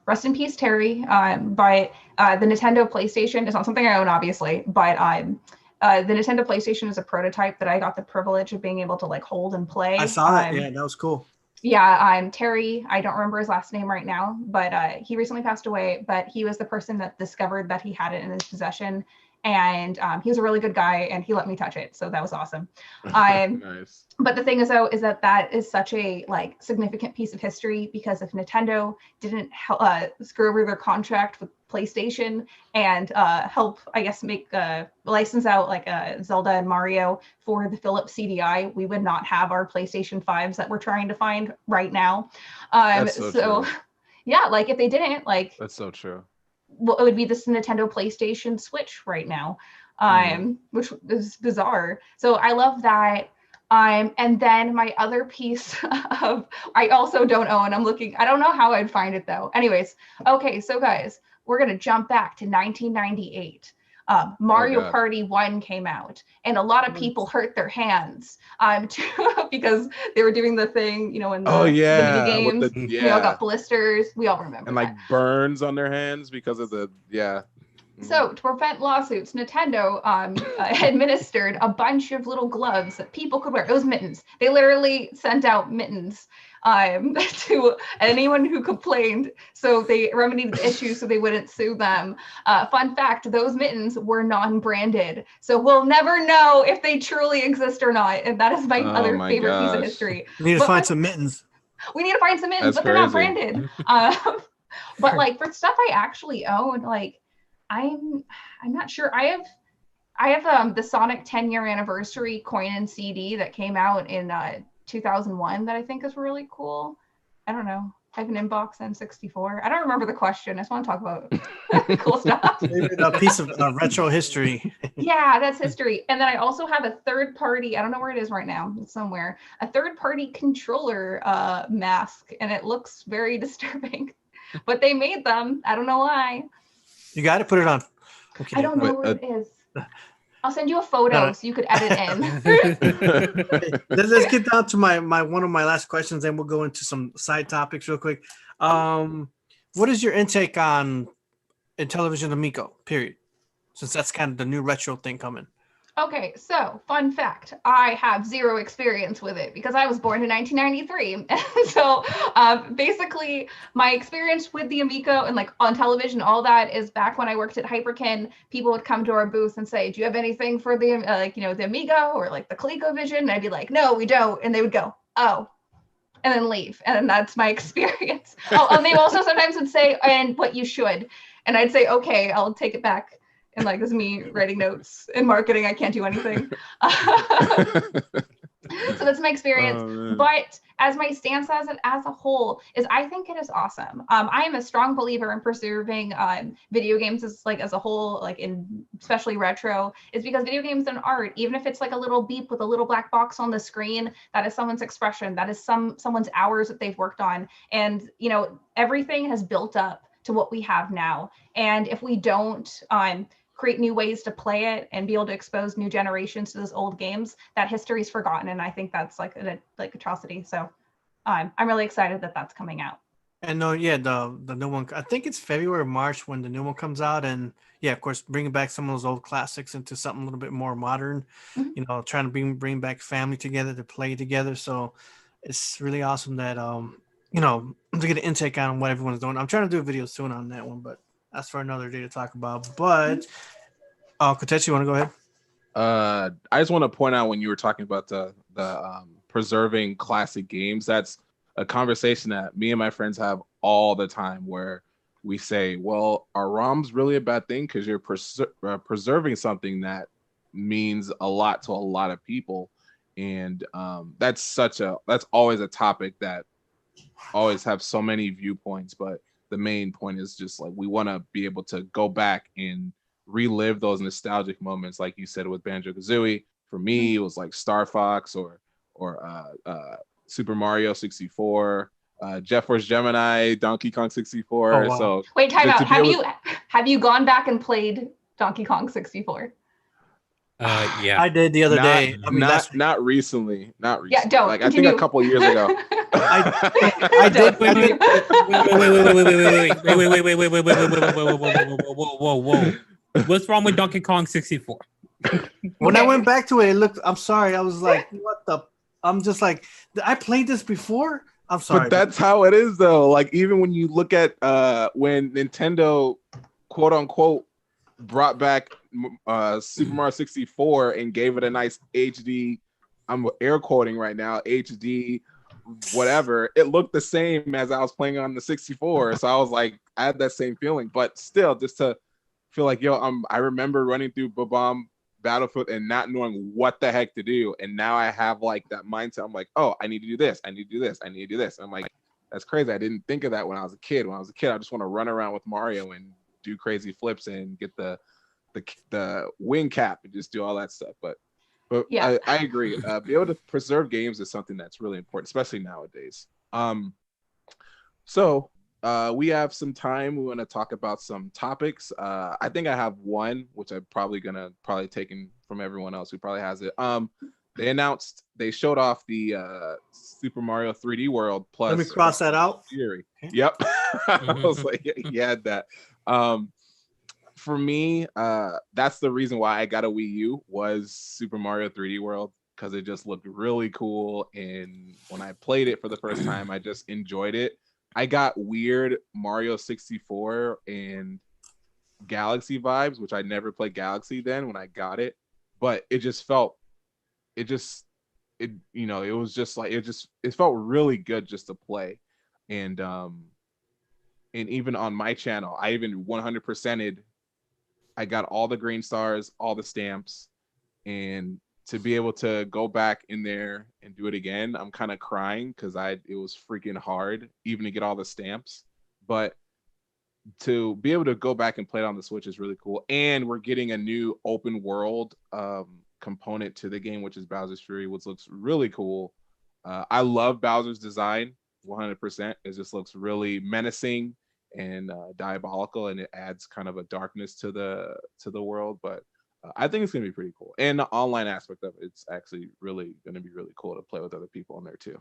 rest in peace, Terry. But the Nintendo PlayStation is not something I own, obviously, but the Nintendo PlayStation is a prototype that I got the privilege of being able to like hold and play. I saw it. Yeah, that was cool. Yeah, Terry, I don't remember his last name right now, but he recently passed away, but he was the person that discovered that he had it in his possession. and he was a really good guy, and he let me touch it, so that was awesome. Nice. But the thing is, though, is that is such a like significant piece of history, because if Nintendo didn't screw over their contract with PlayStation and help, I guess, make license out like Zelda and Mario for the Philips CDI, we would not have our PlayStation 5s that we're trying to find right now. That's so true. Yeah, like if they didn't, like, That's so true. well, it would be this Nintendo PlayStation Switch right now, which is bizarre. So I love that. And then my other piece of, I also don't own, I don't know how I'd find it though. Anyways, okay, so guys, we're gonna jump back to 1998. Mario Party 1 came out, and a lot of people hurt their hands because they were doing the thing, you know, in the mini games. We all got blisters. We all remember and like burns on their hands because of the So to prevent lawsuits, Nintendo administered a bunch of little gloves that people could wear. It was mittens. They literally sent out mittens to anyone who complained. So they remedied the issue so they wouldn't sue them. Fun fact, those mittens were non-branded. So we'll never know if they truly exist or not. And that is my other favorite piece of history. We need to find some mittens. We need to find some mittens, but they're not branded. But like for stuff I actually own, like I'm not sure. I have the Sonic 10-year anniversary coin and CD that came out in 2001 that I think is really cool. I don't know. I have an inbox N64. I don't remember the question. I just want to talk about cool stuff. A piece of retro history. Yeah, that's history. And then I also have a third party. I don't know where it is right now. It's somewhere. A third party controller mask, and it looks very disturbing. But they made them. I don't know why. You got to put it on. Okay. I don't know where it is. I'll send you a photo so you could edit in. Let's get down to my one of my last questions, and we'll go into some side topics real quick. What is your intake on Intellivision Amico, period? Since that's kind of the new retro thing coming. Okay, so fun fact, I have zero experience with it because I was born in 1993. And so basically my experience with the Amico and like on television, all that is back when I worked at Hyperkin. People would come to our booth and say, do you have anything for the, the Amigo or like the ColecoVision? And I'd be like, no, we don't. And they would go, oh, and then leave. And that's my experience. And they also sometimes would say, and what you should. And I'd say, okay, I'll take it back. And like, this is me writing notes in marketing. I can't do anything. So that's my experience. But as my stance as a whole is, I think it is awesome. I am a strong believer in preserving video games as a whole, like in especially retro, is because video games and art, even if it's like a little beep with a little black box on the screen, that is someone's expression. That is someone's hours that they've worked on. And, everything has built up to what we have now. And if we don't create new ways to play it and be able to expose new generations to those old games, that history is forgotten. And I think that's like atrocity. So I'm really excited that that's coming out. And the new one, I think it's February or March when the new one comes out. And yeah, of course, bringing back some of those old classics into something a little bit more modern, trying to bring back family together to play together. So it's really awesome that, to get an intake on what everyone's doing. I'm trying to do a video soon on that one, but that's for another day to talk about. But Kotechi, you want to go ahead? I just want to point out when you were talking about the preserving classic games, that's a conversation that me and my friends have all the time, where we say, well, are ROMs really a bad thing? Because you're preserving something that means a lot to a lot of people. And that's always a topic that always have so many viewpoints, but the main point is just like we want to be able to go back and relive those nostalgic moments, like you said with Banjo-Kazooie. For me, it was like Star Fox or Super Mario 64, Jet Force Gemini, Donkey Kong 64. Oh, wow. So wait, time out. Have you gone back and played Donkey Kong 64? Yeah, I did the other day. Not recently. Yeah, don't. Like continue. I think a couple of years ago. I did. Whoa. What's wrong with Donkey Kong 64? When I went back to it looked. I'm sorry. I was like, what the? I'm just like, I played this before. I'm sorry. But that's how it is, though. Like even when you look at when Nintendo, quote unquote, brought back Super Mario 64 and gave it a nice HD. I'm air quoting right now, HD, whatever. It looked the same as I was playing on the 64. So I was like, I had that same feeling, but still, just to feel like, I remember running through Bob-omb Battlefield and not knowing what the heck to do. And now I have like that mindset. I'm like, oh, I need to do this. I need to do this. I need to do this. I'm like, that's crazy. I didn't think of that when I was a kid. When I was a kid, I just want to run around with Mario and do crazy flips and get the wing cap and just do all that stuff. But Yeah. I agree. Be able to preserve games is something that's really important, especially nowadays. So we have some time. We want to talk about some topics. I think I have one, which I'm probably taken from everyone else who probably has it. They showed off the Super Mario 3D World plus. Let me cross that out. Fury. Yep. I was like, you had that. For me, that's the reason why I got a Wii U was Super Mario 3D World, because it just looked really cool. And when I played it for the first time, I just enjoyed it. I got weird Mario 64 and Galaxy vibes, which I never played Galaxy then when I got it, but it felt really good just to play. And even on my channel, I even 100%ed. I got all the green stars, all the stamps, and to be able to go back in there and do it again, I'm kind of crying because it was freaking hard even to get all the stamps. But to be able to go back and play it on the Switch is really cool. And we're getting a new open world component to the game, which is Bowser's Fury, which looks really cool. I love Bowser's design 100%. It just looks really menacing and diabolical, and it adds kind of a darkness to the world. But I think it's gonna be pretty cool, and the online aspect of it's actually really gonna be really cool to play with other people in there too.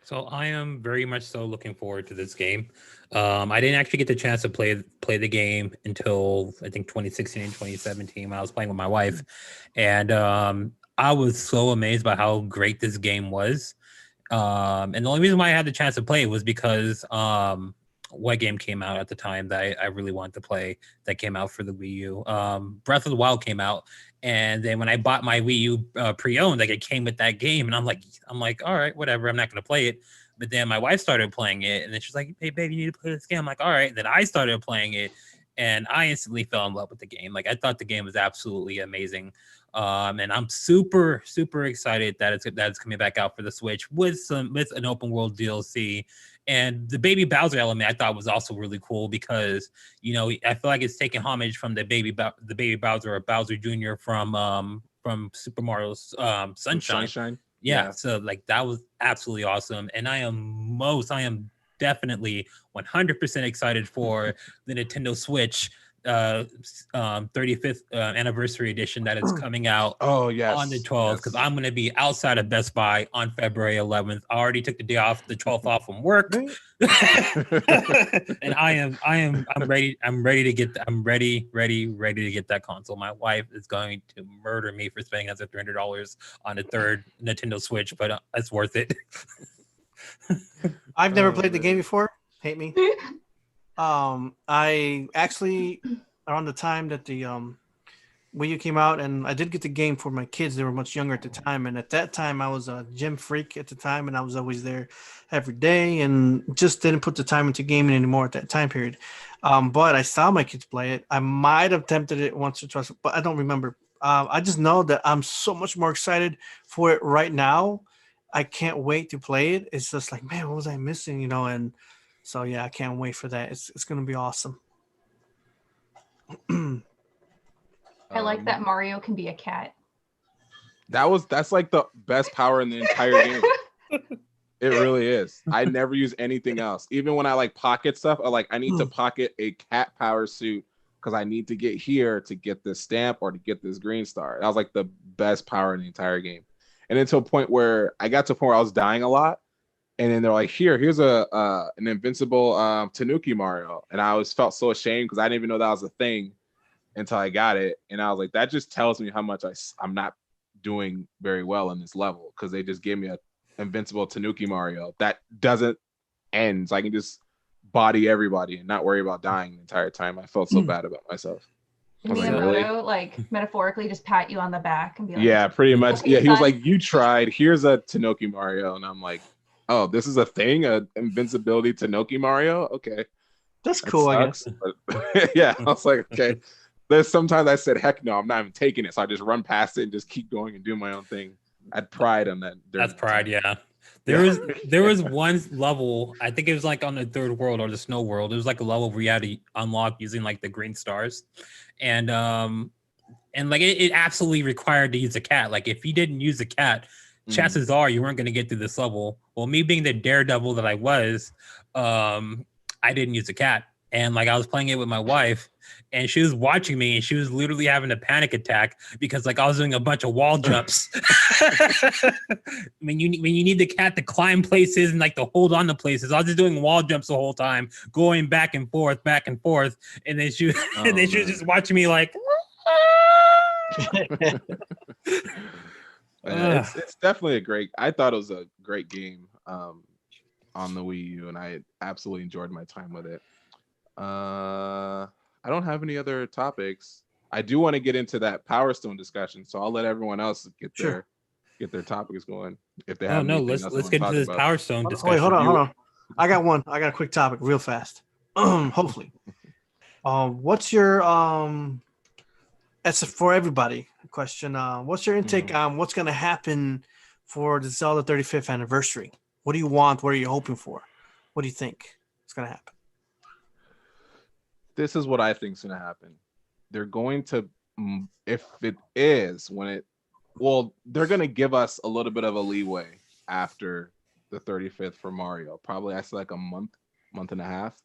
So I am very much so looking forward to this game. I didn't actually get the chance to play the game until I think 2016 and 2017 when I was playing with my wife, and I was so amazed by how great this game was. And the only reason why I had the chance to play it was because what game came out at the time that I really wanted to play that came out for the Wii U. Breath of the Wild came out, and then when I bought my Wii U pre-owned, like it came with that game, and I'm like, all right, whatever, I'm not gonna play it. But then my wife started playing it, and then she's like, hey, baby, you need to play this game. I'm like, all right. Then I started playing it, and I instantly fell in love with the game. Like I thought the game was absolutely amazing. And I'm super, super excited that it's coming back out for the Switch with an open world DLC. And the Baby Bowser element I thought was also really cool because, you know, I feel like it's taking homage from the Baby Bowser or Bowser Jr. from Super Mario's Sunshine. Yeah. So like that was absolutely awesome. And I am definitely 100% excited for the Nintendo Switch 35th anniversary edition that is coming out on the 12th, because I'm going to be outside of Best Buy on February 11th. I already took the 12th off from work. And I'm ready to get that console. My wife is going to murder me for spending another $300 on a third Nintendo Switch, but it's worth it. I've never played the game before. Hate me. I actually, around the time that the Wii U came out, and I did get the game for my kids. They were much younger at the time, and at that time I was a gym freak at the time, and I was always there every day, and just didn't put the time into gaming anymore at that time period. But I saw my kids play it. I might have attempted it once or twice, but I don't remember. I just know that I'm so much more excited for it right now. I can't wait to play it. It's just like, man, what was I missing? You know, and so yeah, I can't wait for that. It's gonna be awesome. I like that Mario can be a cat. That's like the best power in the entire game. It really is. I never use anything else. Even when I like pocket stuff, I need to pocket a cat power suit because I need to get here to get this stamp or to get this green star. That was like the best power in the entire game. And then to a point where I got to a point where I was dying a lot. And then they're like, here's an invincible Tanuki Mario. And I always felt so ashamed because I didn't even know that was a thing until I got it. And I was like, that just tells me how much I'm not doing very well in this level, because they just gave me a invincible Tanuki Mario that doesn't end. So I can just body everybody and not worry about dying the entire time. I felt so bad about myself. I was like, really? Miyamoto, like metaphorically, just pat you on the back and be like, Yeah, pretty much. Okay, Yeah, he was son. like, "You tried. Here's a Tanuki Mario," and I'm like, "Oh, this is a thing, a invincibility Tanuki Mario? Okay, That's that cool, I guess. sucks." But yeah, I was like, "Okay." There's sometimes I said, "Heck no, I'm not even taking it," so I just run past it and just keep going and do my own thing. I had pride on that. during That's that pride, time. yeah. There was one level, I think it was like on the third world or the snow world. It was like a level where you had to unlock using like the green stars. And like it absolutely required to use a cat. Like if you didn't use a cat, chances are you weren't going to get through this level. Well, me being the daredevil that I was, I didn't use a cat. And like I was playing it with my wife, and she was watching me, and she was literally having a panic attack because like I was doing a bunch of wall jumps. when you need the cat to climb places and like to hold on to places, I was just doing wall jumps the whole time, going back and forth, and then she and then she was just watching me like. It's definitely a great. I thought it was a great game on the Wii U, and I absolutely enjoyed my time with it. I don't have any other topics. I do want to get into that Power Stone discussion, so I'll let everyone else get their topics going if they have. Oh no, anything else let's they get wanna into talk this about. Power Stone discussion. Wait, hold on. I got one. I got a quick topic, real fast. Hopefully. What's your That's for everybody. Question. What's your intake on what's going to happen for the Zelda 35th anniversary? What do you want? What are you hoping for? What do you think is going to happen? This is what I think is going to happen. They're going to, if it is they're going to give us a little bit of a leeway after the 35th for Mario. Probably that's like a month and a half,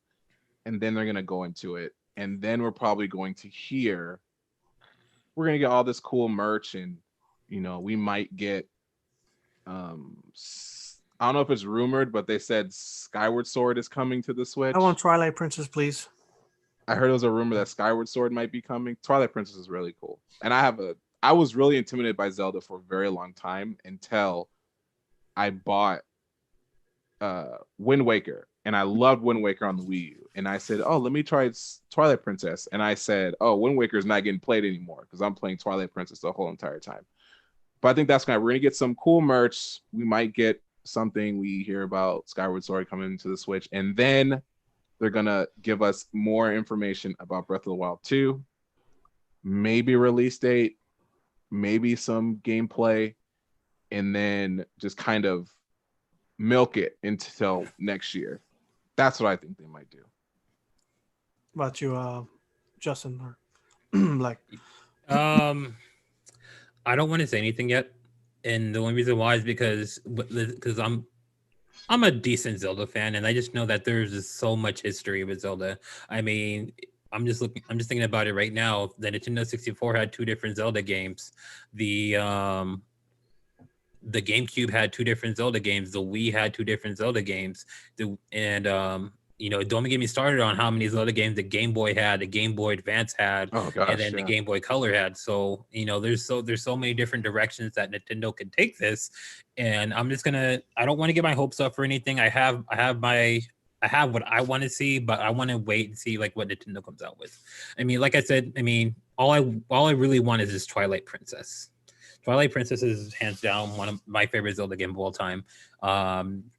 and then they're going to go into it, and then we're probably going to hear. We're going to get all this cool merch, and we might get. I don't know if it's rumored, but they said Skyward Sword is coming to the Switch. I want Twilight Princess, please. I heard there was a rumor that Skyward Sword might be coming. Twilight Princess is really cool. And I was really intimidated by Zelda for a very long time until I bought Wind Waker. And I loved Wind Waker on the Wii U. And I said, oh, let me try Twilight Princess. And I said, oh, Wind Waker is not getting played anymore because I'm playing Twilight Princess the whole entire time. But I think we're going to get some cool merch. We might get something we hear about Skyward Sword coming to the Switch. And then they're going to give us more information about Breath of the Wild 2, maybe release date, maybe some gameplay, and then just kind of milk it until next year. That's what I think they might do. About you, Justin, or like? I don't want to say anything yet. And the only reason why is because I'm a decent Zelda fan, and I just know that there's just so much history with Zelda. I mean, I'm just thinking about it right now. The Nintendo 64 had 2 different Zelda games. The GameCube had 2 different Zelda games. The Wii had 2 different Zelda games. Don't get me started on how many Zelda games the Game Boy had, the Game Boy Advance had, and then the Game Boy Color had. So, there's so many different directions that Nintendo can take this. And I don't want to get my hopes up for anything. I have what I want to see, but I want to wait and see like what Nintendo comes out with. I mean, like I said, all I really want is this Twilight Princess. Twilight Princess is hands down one of my favorite Zelda games of all time.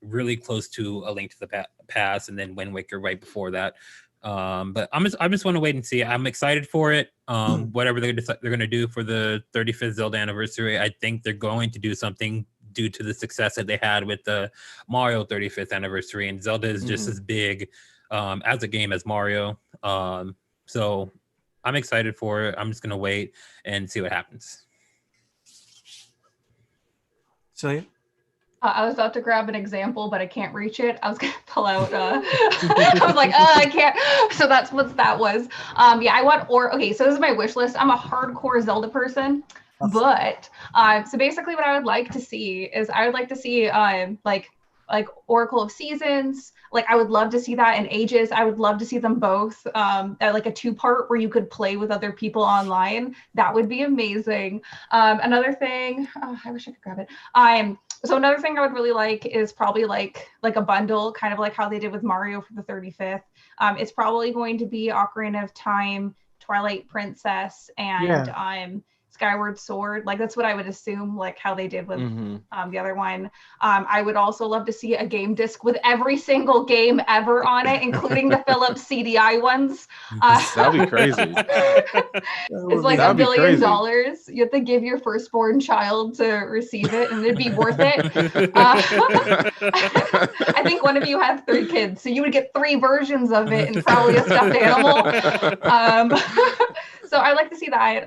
Really close to A Link to the Past, and then Wind Waker right before that. But I just want to wait and see. I'm excited for it. Whatever they're going to do for the 35th Zelda anniversary, I think they're going to do something due to the success that they had with the Mario 35th anniversary. And Zelda is just as big as a game as Mario. So I'm excited for it. I'm just going to wait and see what happens. So I was about to grab an example, but I can't reach it. I was gonna pull out. I was like, I can't. So that's what that was. Yeah, I want okay. So this is my wish list. I'm a hardcore Zelda person, but so basically, what I would like to see is like Oracle of Seasons. Like I would love to see that in Ages. I would love to see them both like a 2-part where you could play with other people online. That would be amazing. Another thing, I wish I could grab it. So another thing I would really like is probably like a bundle, kind of like how they did with Mario for the 35th. It's probably going to be Ocarina of Time Twilight Princess and Skyward Sword. Like that's what I would assume, like how they did with the other one. I would also love to see a game disc with every single game ever on it, including the Philips CDI ones. That'd be crazy. It's like $1 billion. You have to give your firstborn child to receive it, and it'd be worth it. I think one of you have 3 kids, so you would get 3 versions of it and probably a stuffed animal. So I like to see that.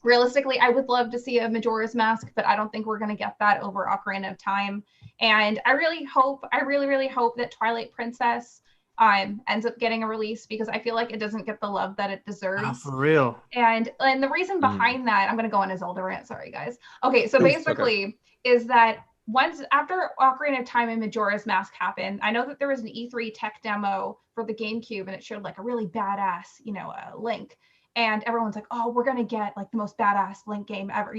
Realistically, I would love to see a Majora's Mask, but I don't think we're going to get that over Ocarina of Time. And I really hope that Twilight Princess ends up getting a release, because I feel like it doesn't get the love that it deserves. For real. And the reason behind that, I'm going to go on a Zelda rant. Sorry, guys. Okay, so basically is that once after Ocarina of Time and Majora's Mask happened, I know that there was an E3 tech demo for the GameCube, and it showed like a really badass, Link. And everyone's like, oh, we're going to get like the most badass Link game ever,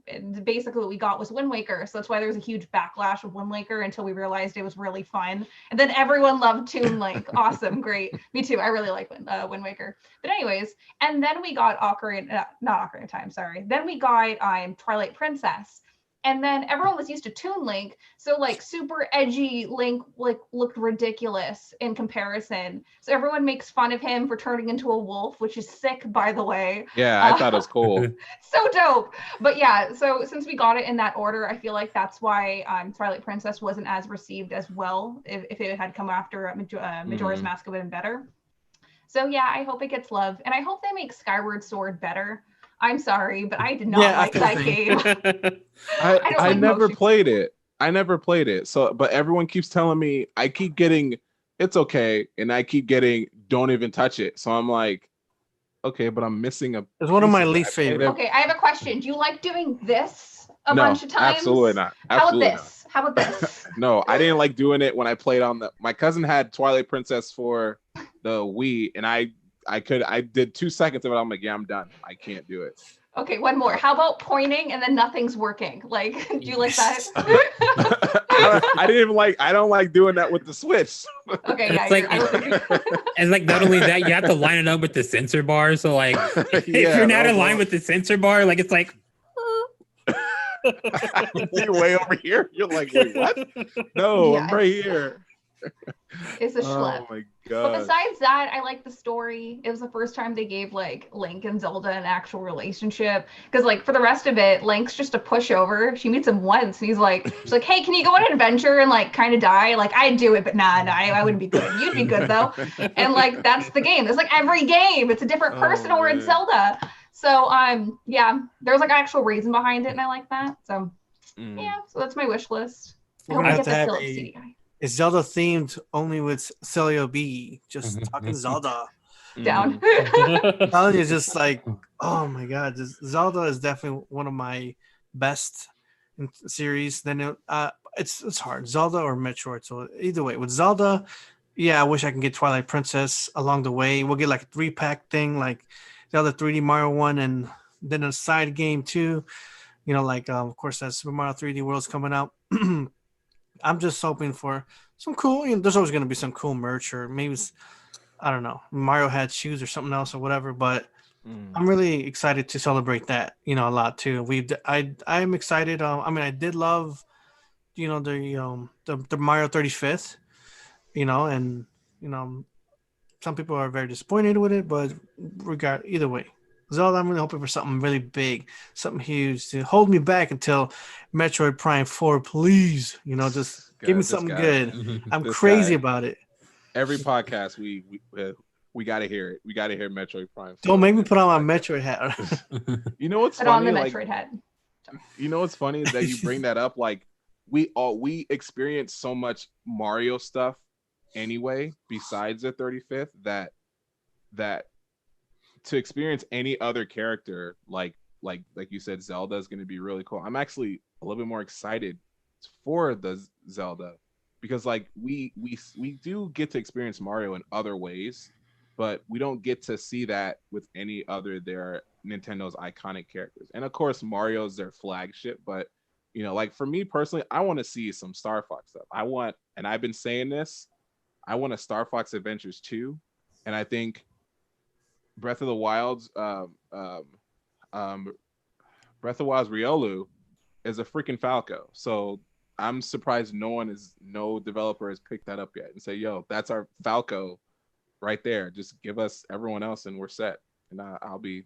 and basically what we got was Wind Waker. So that's why there was a huge backlash of Wind Waker until we realized it was really fun. And then everyone loved Toon Link. Awesome. Great. Me too. I really like Wind Waker. But anyways, and then we got not Ocarina of Time, sorry. Then we got Twilight Princess. And then everyone was used to Toon Link, so like super edgy Link like looked ridiculous in comparison. So everyone makes fun of him for turning into a wolf, which is sick, by the way. Yeah, I thought it was cool. So dope. But yeah, so since we got it in that order, I feel like that's why Twilight Princess wasn't as received as well. If it had come after Majora's Mask, it would have been better. So yeah, I hope it gets love, and I hope they make Skyward Sword better. I'm sorry, but I did not like that game. I never played it. I never played it. So, but everyone keeps telling me, I keep getting, it's okay, and I keep getting, don't even touch it. So I'm like, okay, but I'm missing a. It's one of my least favorite. Okay, I have a question. Do you like doing this a bunch of times? Absolutely not. Absolutely How about this? No, I didn't like doing it when I played on my cousin had Twilight Princess for the Wii, and I did 2 seconds of it. I'm like, yeah, I'm done. I can't do it. Okay, one more. How about pointing and then nothing's working? Like, do you like that? I don't like doing that with the Switch. Okay, yeah. And like not only that, you have to line it up with the sensor bar. So like if you're not aligned with the sensor bar, like it's like you're way over here. You're like, wait, what? No, I'm right here. It's a schlep. Oh my god. But besides that, I like the story. It was the first time they gave like Link and Zelda an actual relationship. Because like for the rest of it, Link's just a pushover. She meets him once and she's like, hey, can you go on an adventure and like kind of die? Like I'd do it, but nah, I wouldn't be good. You'd be good though. And like that's the game. It's like every game, it's a different person or it's Zelda. So yeah, there's like actual reason behind it, and I like that. So yeah, so that's my wish list. I hope I get the Philips CDI. It's Zelda themed only with Celio B. Just talking Zelda. Down. Zelda is just like, oh my god, Zelda is definitely one of my best series. Then it's hard, Zelda or Metroid. So either way, with Zelda, yeah, I wish I can get Twilight Princess along the way. We'll get like a 3-pack thing, like Zelda 3D Mario 1, and then a side game too. Like of course that Super Mario 3D World's coming out. I'm just hoping for some cool. There's always going to be some cool merch, or maybe I don't know, Mario had shoes or something else or whatever. But I'm really excited to celebrate that, a lot too. I'm excited. I did love, the Mario 35th, and some people are very disappointed with it, but either way. Zelda, I'm really hoping for something really big, something huge to hold me back until Metroid Prime 4, please. Just give me something good. I'm crazy about it. Every podcast, we got to hear it. We got to hear Metroid Prime 4. Don't make me put on my Metroid hat. You know what's funny? Put on the Metroid hat. You know what's funny is that you bring that up. Like we experience so much Mario stuff anyway, besides the 35th, that to experience any other character like you said, Zelda is going to be really cool. I'm actually a little bit more excited for the Zelda because like we do get to experience Mario in other ways, but we don't get to see that with any other their Nintendo's iconic characters. And of course Mario's their flagship, but like for me personally, I want to see some Star Fox stuff. And I've been saying this, I want a Star Fox Adventures 2, and I think Breath of the Wild's Breath of the Wild's Riolu is a freaking Falco. So I'm surprised no developer has picked that up yet and say, yo, that's our Falco right there. Just give us everyone else and we're set. And I'll be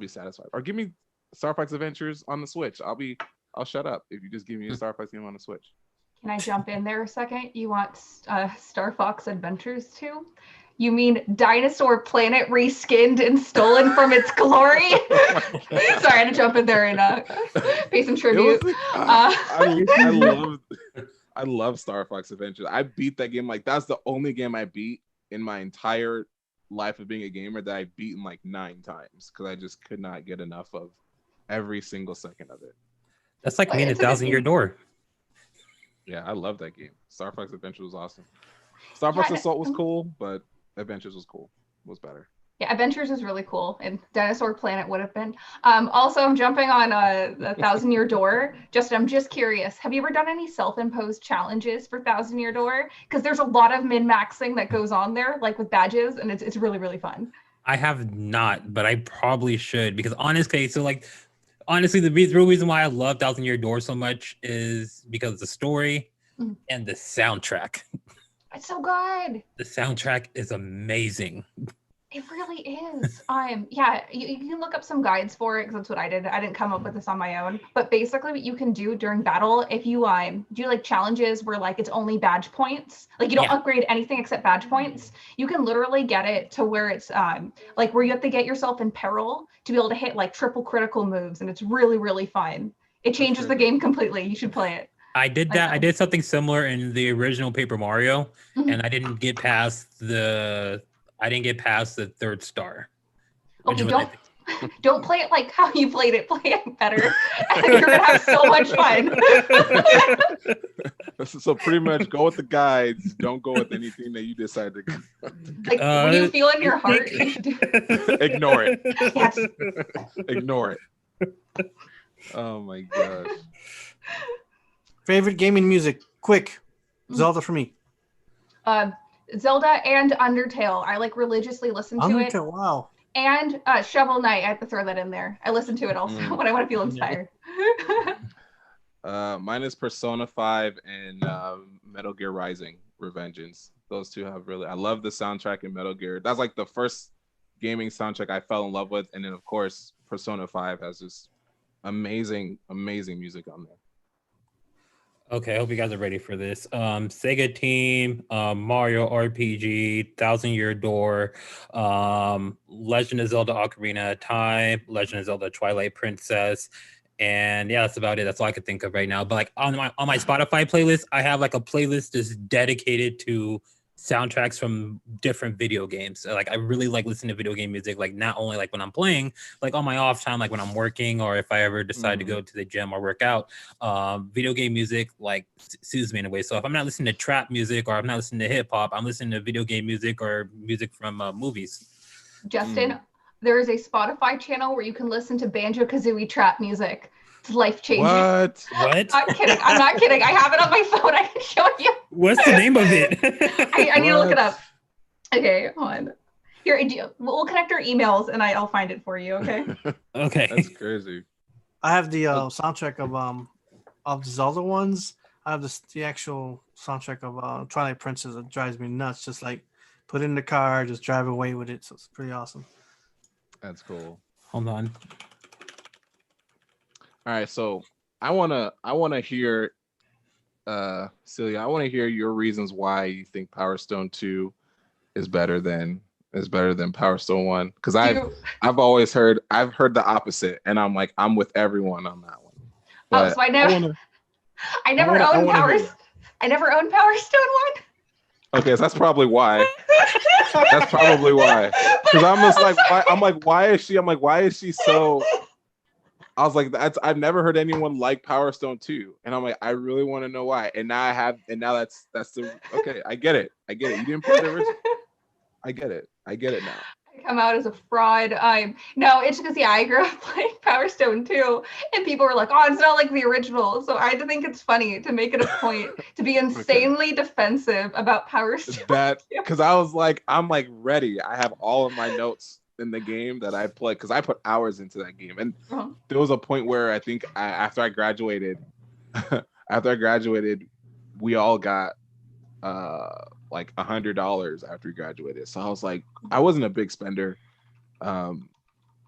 satisfied. Or give me Star Fox Adventures on the Switch. I'll shut up if you just give me a Star Fox game on the Switch. Can I jump in there a second? You want Star Fox Adventures 2? You mean Dinosaur Planet reskinned and stolen from its glory? Sorry, I had to jump in there and pay some tribute. I love Star Fox Adventures. I beat that game. Like, that's the only game I beat in my entire life of being a gamer that I've beaten like 9 times because I just could not get enough of every single second of it. That's like me in 1,000 Year Door. Yeah, I love that game. Star Fox Adventures was awesome. Star Fox Assault was cool, but Adventures was better. Yeah, Adventures is really cool, and Dinosaur Planet would have been. Also, I'm jumping on a 1,000 Year Door. Justin, I'm just curious. Have you ever done any self-imposed challenges for 1,000 Year Door? Because there's a lot of min-maxing that goes on there, like with badges, and it's really, really fun. I have not, but I probably should because honestly, the real reason why I love 1,000 Year Door so much is because of the story and the soundtrack. It's so good. The soundtrack is amazing. It really is. Yeah, you can look up some guides for it because that's what I did. I didn't come up with this on my own. But basically what you can do during battle, if you do like challenges where like it's only badge points, like you don't upgrade anything except badge points, you can literally get it to where it's like where you have to get yourself in peril to be able to hit like triple critical moves. And it's really, really fun. It changes the game completely. You should play it. I did that. I did something similar in the original Paper Mario, and I didn't get past the 3rd star. Okay, don't play it like how you played it. Play it better, and you're gonna have so much fun. So pretty much, go with the guides. Don't go with anything that you decide to. Like when you feel in your heart, you should do. Ignore it. Yes. Ignore it. Oh my gosh. Favorite gaming music? Quick. Zelda for me. Zelda and Undertale. I like religiously listen to it. Wow. And Shovel Knight. I have to throw that in there. I listen to it also when I want to feel inspired. Mine is Persona 5 and Metal Gear Rising: Revengeance. Those two have really. I love the soundtrack in Metal Gear. That's like the first gaming soundtrack I fell in love with, and then of course Persona 5 has just amazing music on there. Okay, I hope you guys are ready for this. Sega Team, Mario RPG, 1,000 Year Door, Legend of Zelda Ocarina of Time, Legend of Zelda Twilight Princess, and yeah, that's about it. That's all I could think of right now. But like on my Spotify playlist, I have like a playlist that's dedicated to soundtracks from different video games. Like I really like listening to video game music, like not only like when I'm playing, like on my off time, like when I'm working or if I ever decide to go to the gym or work out. Video game music like soothes me in a way. So if I'm not listening to trap music or I'm not listening to hip hop, I'm listening to video game music or music from movies. Justin, there is a Spotify channel where you can listen to Banjo-Kazooie trap music. It's life-changing. What? I'm kidding. I'm not kidding. I have it on my phone. I can show you. What's the name of it? I need to look it up. Okay, hold on. Here, we'll connect our emails and I'll find it for you. Okay. Okay. That's crazy. I have the soundtrack of the Zelda ones. I have the actual soundtrack of Twilight Princess. It drives me nuts. Just like put it in the car, just drive away with it. So it's pretty awesome. That's cool. Hold on. All right, so I wanna hear, Celia. I want to hear your reasons why you think Power Stone 2 is better than Power Stone 1. Because I've always heard the opposite, and I'm with everyone on that one. But so I never owned Power Stone 1. Okay, so that's probably why. That's probably why. Because why is she? Why is she so? I was like, I've never heard anyone like Power Stone 2. And I'm like, I really want to know why. And now that's the okay, I get it. You didn't play the original. I get it now. I come out as a fraud. No, it's because I grew up playing Power Stone 2 and people were like, oh, it's not like the original. So I had to think it's funny to make it a point to be insanely defensive about Power Stone. Because I was like, I'm ready. I have all of my notes in the game that I played because I put hours into that game, and Uh-huh. there was a point where I think after I graduated, we all got like $100 after we graduated. So I was like, I wasn't a big spender. I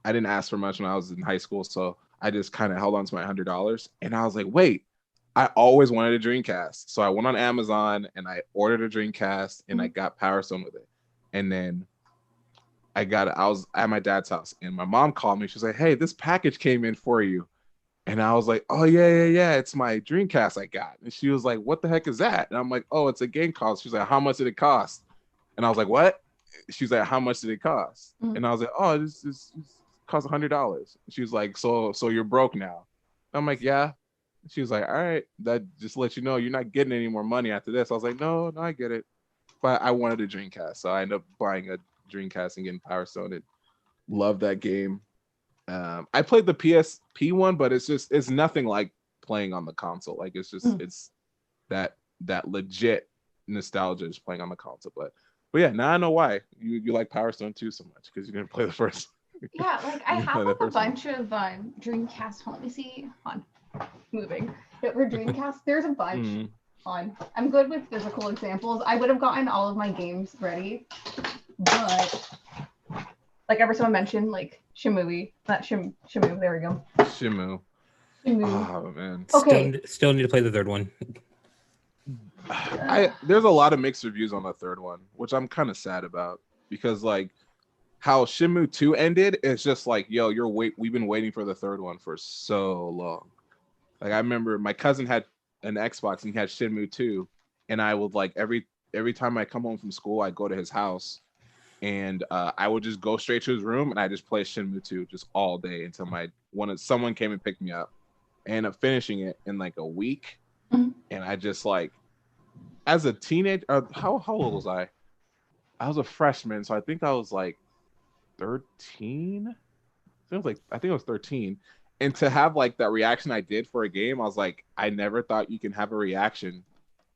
didn't ask for much when I was in high school, so I just kind of held on to my $100. And I was like, wait, I always wanted a Dreamcast. So I went on Amazon and I ordered a Dreamcast and I got Power Stone with it. And then I was at my dad's house and my mom called me. She was like, hey, this package came in for you. And I was like, oh, yeah. It's my Dreamcast I got. And she was like, what the heck is that? And I'm like, oh, it's a game cost. She's like, how much did it cost? And I was like, what? She's like, how much did it cost? And I was like, oh, this cost $100. She was like, so you're broke now? I'm like, yeah. She was like, all right, that just lets you know you're not getting any more money after this. I was like, no, I get it. But I wanted a Dreamcast. So I ended up buying a Dreamcast and getting Power Stone and loved that game. I played the PSP one, but it's nothing like playing on the console. Like it's that legit nostalgia is playing on the console. But yeah, now I know why you like Power Stone 2 so much, because you didn't play the first. Yeah, like I have like a bunch of Dreamcast. Let me see. Moving. Yeah, for Dreamcast, there's a bunch on. I'm good with physical examples. I would have gotten all of my games ready, but like someone mentioned, like Shimui, not Shimu. There we go. Shimu. Oh man. Okay. Still need to play the third one. There's a lot of mixed reviews on the third one, which I'm kind of sad about, because like how Shenmue 2 ended, it's just like, yo, we've been waiting for the third one for so long. Like I remember my cousin had an Xbox and he had Shenmue 2, and I would like every time I come home from school, I go to his house and I would just go straight to his room and I just play Shenmue 2 just all day until someone came and picked me up. I ended up finishing it in like a week. And I just like, as a teenager, how old was I? I was a freshman, so I think I was like 13. I think I was 13. And to have like that reaction I did for a game, I was like, I never thought you can have a reaction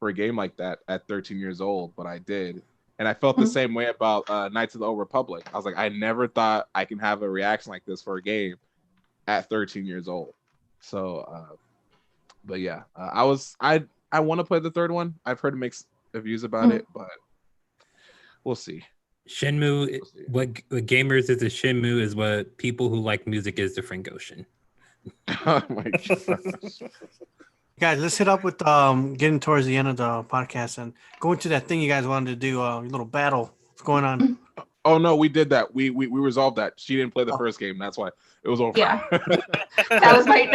for a game like that at 13 years old, but I did. And I felt the same way about Knights of the Old Republic. I was like, I never thought I can have a reaction like this for a game at 13 years old. So, but yeah, I want to play the third one. I've heard mixed reviews about it, but we'll see. Shenmue, what Gamerz is to Shenmue is what people who like music is to Frank Ocean. Oh my gosh. Guys, let's hit up with getting towards the end of the podcast and go into that thing you guys wanted to do, your little battle. What's going on? Oh no, we did that. We resolved that. She didn't play the first game. That's why it was over. Yeah, that was my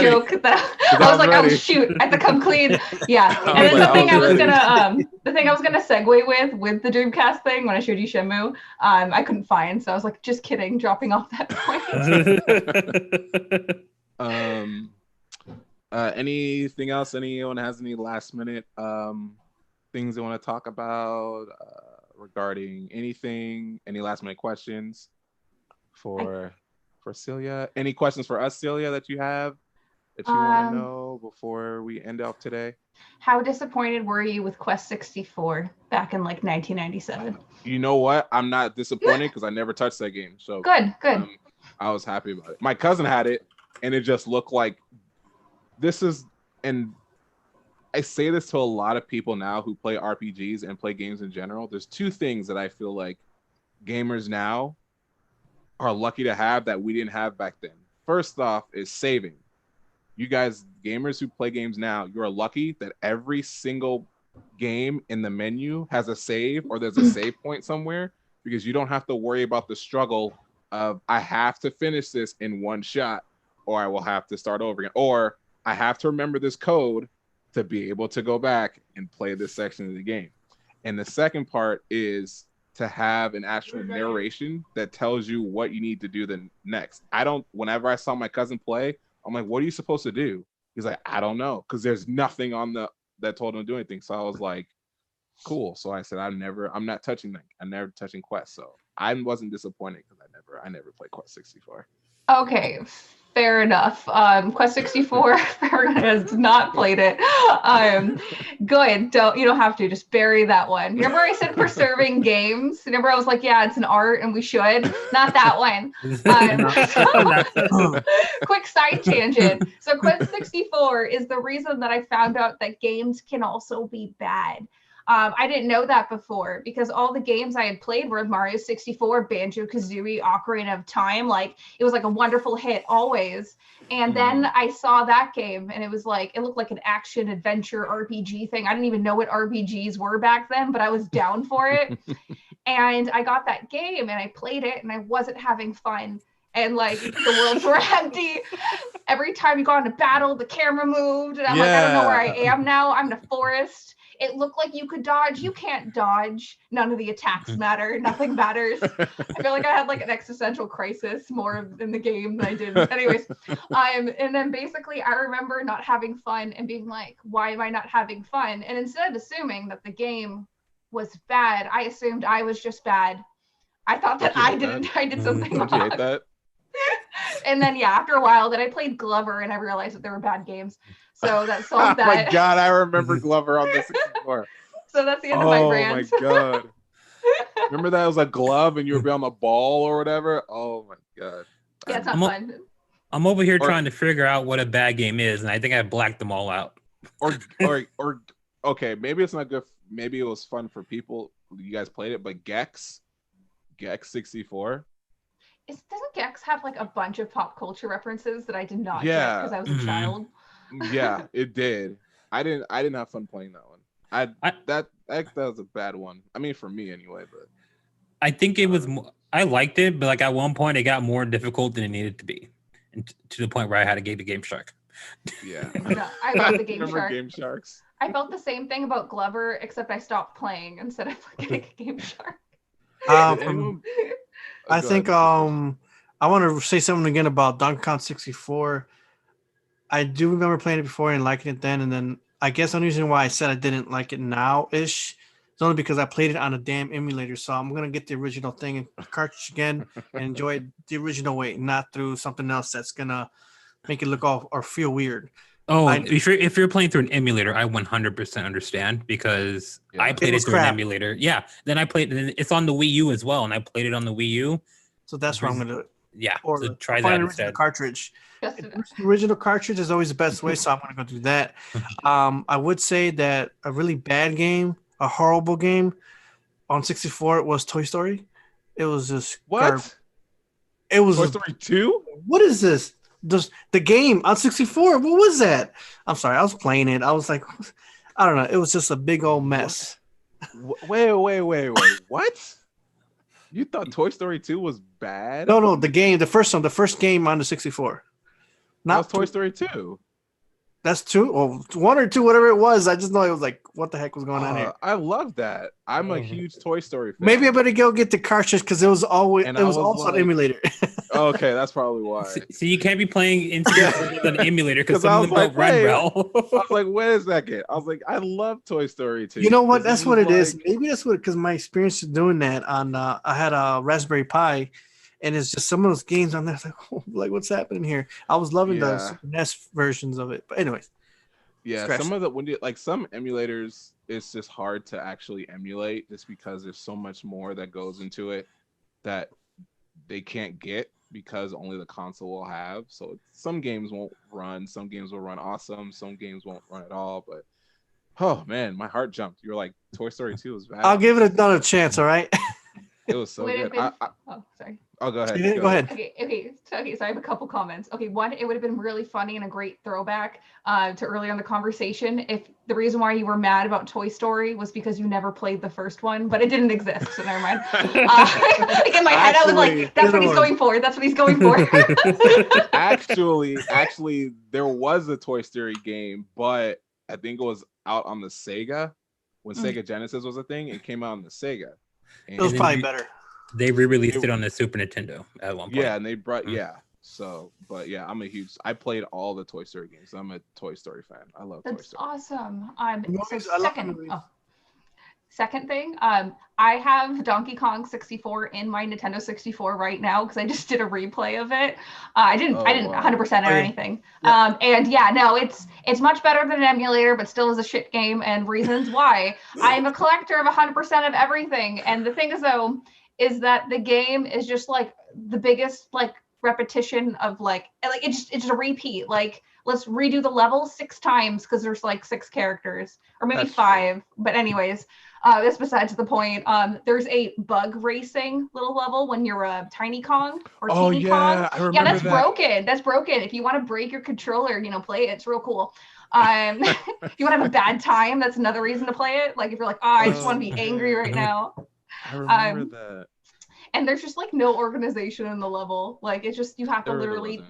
joke. I was like, ready. Oh shoot, I have to come clean. Yeah, and then the thing I was gonna segue with the Dreamcast thing when I showed you Shenmue, I couldn't find, so I was like, just kidding, dropping off that point. Anything else? Anyone has any last minute things they want to talk about? Regarding anything, any last minute questions for Celia? Any questions for us, Celia, that you have that you want to know before we end off today? How disappointed were you with Quest 64 back in like 1997? You know what? I'm not disappointed because I never touched that game. So good. I was happy about it. My cousin had it, and it just looked like and I say this to a lot of people now who play RPGs and play games in general. There's two things that I feel like gamers now are lucky to have that we didn't have back then. First off is saving. You guys, gamers who play games now, you are lucky that every single game in the menu has a save or there's a save point somewhere, because you don't have to worry about the struggle of I have to finish this in one shot, or I will have to start over again, or I have to remember this code to be able to go back and play this section of the game. And the second part is to have an actual narration that tells you what you need to do the next. Whenever I saw my cousin play, I'm like, what are you supposed to do? He's like, I don't know, because there's nothing on that told him to do anything. So I was like, cool. So I said, I'm not touching that. I'm never touching Quest. So I wasn't disappointed because I never played Quest 64. Okay, fair enough. Quest 64, Farragon has not played it. Good. You don't have to. Just bury that one. Remember I said preserving games? Remember I was like, yeah, it's an art and we should. Not that one. Quick side tangent. So Quest 64 is the reason that I found out that games can also be bad. I didn't know that before because all the games I had played were Mario 64, Banjo-Kazooie, Ocarina of Time. Like it was like a wonderful hit always. And then I saw that game and it was like, it looked like an action adventure RPG thing. I didn't even know what RPGs were back then, but I was down for it. And I got that game and I played it and I wasn't having fun. And like the worlds were empty. Every time you got into battle, the camera moved. And I'm like, I don't know where I am now. I'm in a forest. It looked like you could dodge. You can't dodge. None of the attacks matter. Nothing matters. I feel like I had like an existential crisis more in the game than I did. Anyways, and then basically I remember not having fun and being like, why am I not having fun? And instead of assuming that the game was bad, I assumed I was just bad. I thought that I did something wrong. Did you hate that? And then yeah, after a while, then I played Glover and I realized that they were bad games. So that solved that. Oh my god, I remember Glover on the 64. So that's the end of my rant. Oh my god. Remember that it was a glove and you were on the ball or whatever? Oh my god. Yeah, it's not fun. I'm over here trying to figure out what a bad game is, and I think I blacked them all out. Or okay, maybe it's not good. Maybe it was fun for people. You guys played it, but Gex 64. Doesn't Gex have like a bunch of pop culture references that I did not get because I was a child? Yeah, it did. I didn't have fun playing that one. That was a bad one. I mean, for me anyway. But I think it was. I liked it, but like at one point, it got more difficult than it needed to be, and to the point where I had to get the Game Shark. Yeah, no, I love the Game Shark. Game Sharks. I felt the same thing about Glover, except I stopped playing instead of getting a Game Shark. I think I want to say something again about Donkey Kong 64. I do remember playing it before and liking it then, and then I guess the only reason why I said I didn't like it now-ish is only because I played it on a damn emulator. So I'm gonna get the original thing and cartridge again and enjoy it the original way, not through something else that's gonna make it look off or feel weird. Oh, if you're playing through an emulator, I 100% understand because I played it through an emulator. Yeah, then I played it. It's on the Wii U as well, and I played it on the Wii U. So that's where I'm gonna or so try that instead. Cartridge. The original cartridge is always the best way, so I'm gonna go do that. I would say that a really bad game, a horrible game on 64 was Toy Story. It was just it was Toy Story 2. What is this? The game on 64. What was that? I'm sorry, I was playing it. I was like, I don't know. It was just a big old mess. Wait. What? You thought Toy Story 2 was bad? No, the game, the first game on the 64. Not that was Toy Story 2. That's 2 or 1 or 2, whatever it was. I just know it was like, what the heck was going on here? I love that. I'm a huge Toy Story fan. Maybe I better go get the cartridge because it was always also an emulator. Okay, that's probably why. So you can't be playing into an emulator because some of them don't run well. I was like, wait a second. I was like, I love Toy Story 2. You know what? That's what it is. Maybe that's what, because my experience doing that on, I had a Raspberry Pi, and it's just some of those games on there. Like, like what's happening here? I was loving the Super NES versions of it. But anyways. Yeah, some of the some emulators, it's just hard to actually emulate just because there's so much more that goes into it that they can't get because only the console will have. So some games won't run, some games will run awesome, some games won't run at all. But oh man, my heart jumped. You're like, Toy Story 2 was bad. I'll give it another chance, all right? It was so good. Sorry. Oh, go ahead. Go ahead. Okay. So I have a couple comments. Okay, one, it would have been really funny and a great throwback to earlier in the conversation if the reason why you were mad about Toy Story was because you never played the first one, but it didn't exist. So never mind. Like in my head, I was like, "That's what he's going for. That's what he's going for." Actually, there was a Toy Story game, but I think it was out on the Sega when Sega Genesis was a thing. It came out on the Sega. And it was probably better. They re-released it on the Super Nintendo at one point. Yeah, and they brought So, but yeah, I played all the Toy Story games. I'm a Toy Story fan. I love Toy Story. That's awesome. Second thing, I have Donkey Kong 64 in my Nintendo 64 right now because I just did a replay of it. I didn't wow. 100% or yeah. anything. Yeah. And yeah, no, it's much better than an emulator, but still is a shit game. And reasons why. I am a collector of 100% of everything. And the thing is though, is that the game is just like the biggest like repetition of like it's just a repeat. Like let's redo the level 6 times because there's like 6 characters or maybe That's 5. True. But anyways. That's besides the point. There's a bug racing little level when you're a Tiny Kong or Teeny Kong. I remember yeah, that's that. broken. That's broken. If you want to break your controller, play it. It's real cool. If you want to have a bad time, that's another reason to play it. Like if you're like, I just want to be angry right now. I remember that. And there's just like no organization in the level. Like it's just you have to literally.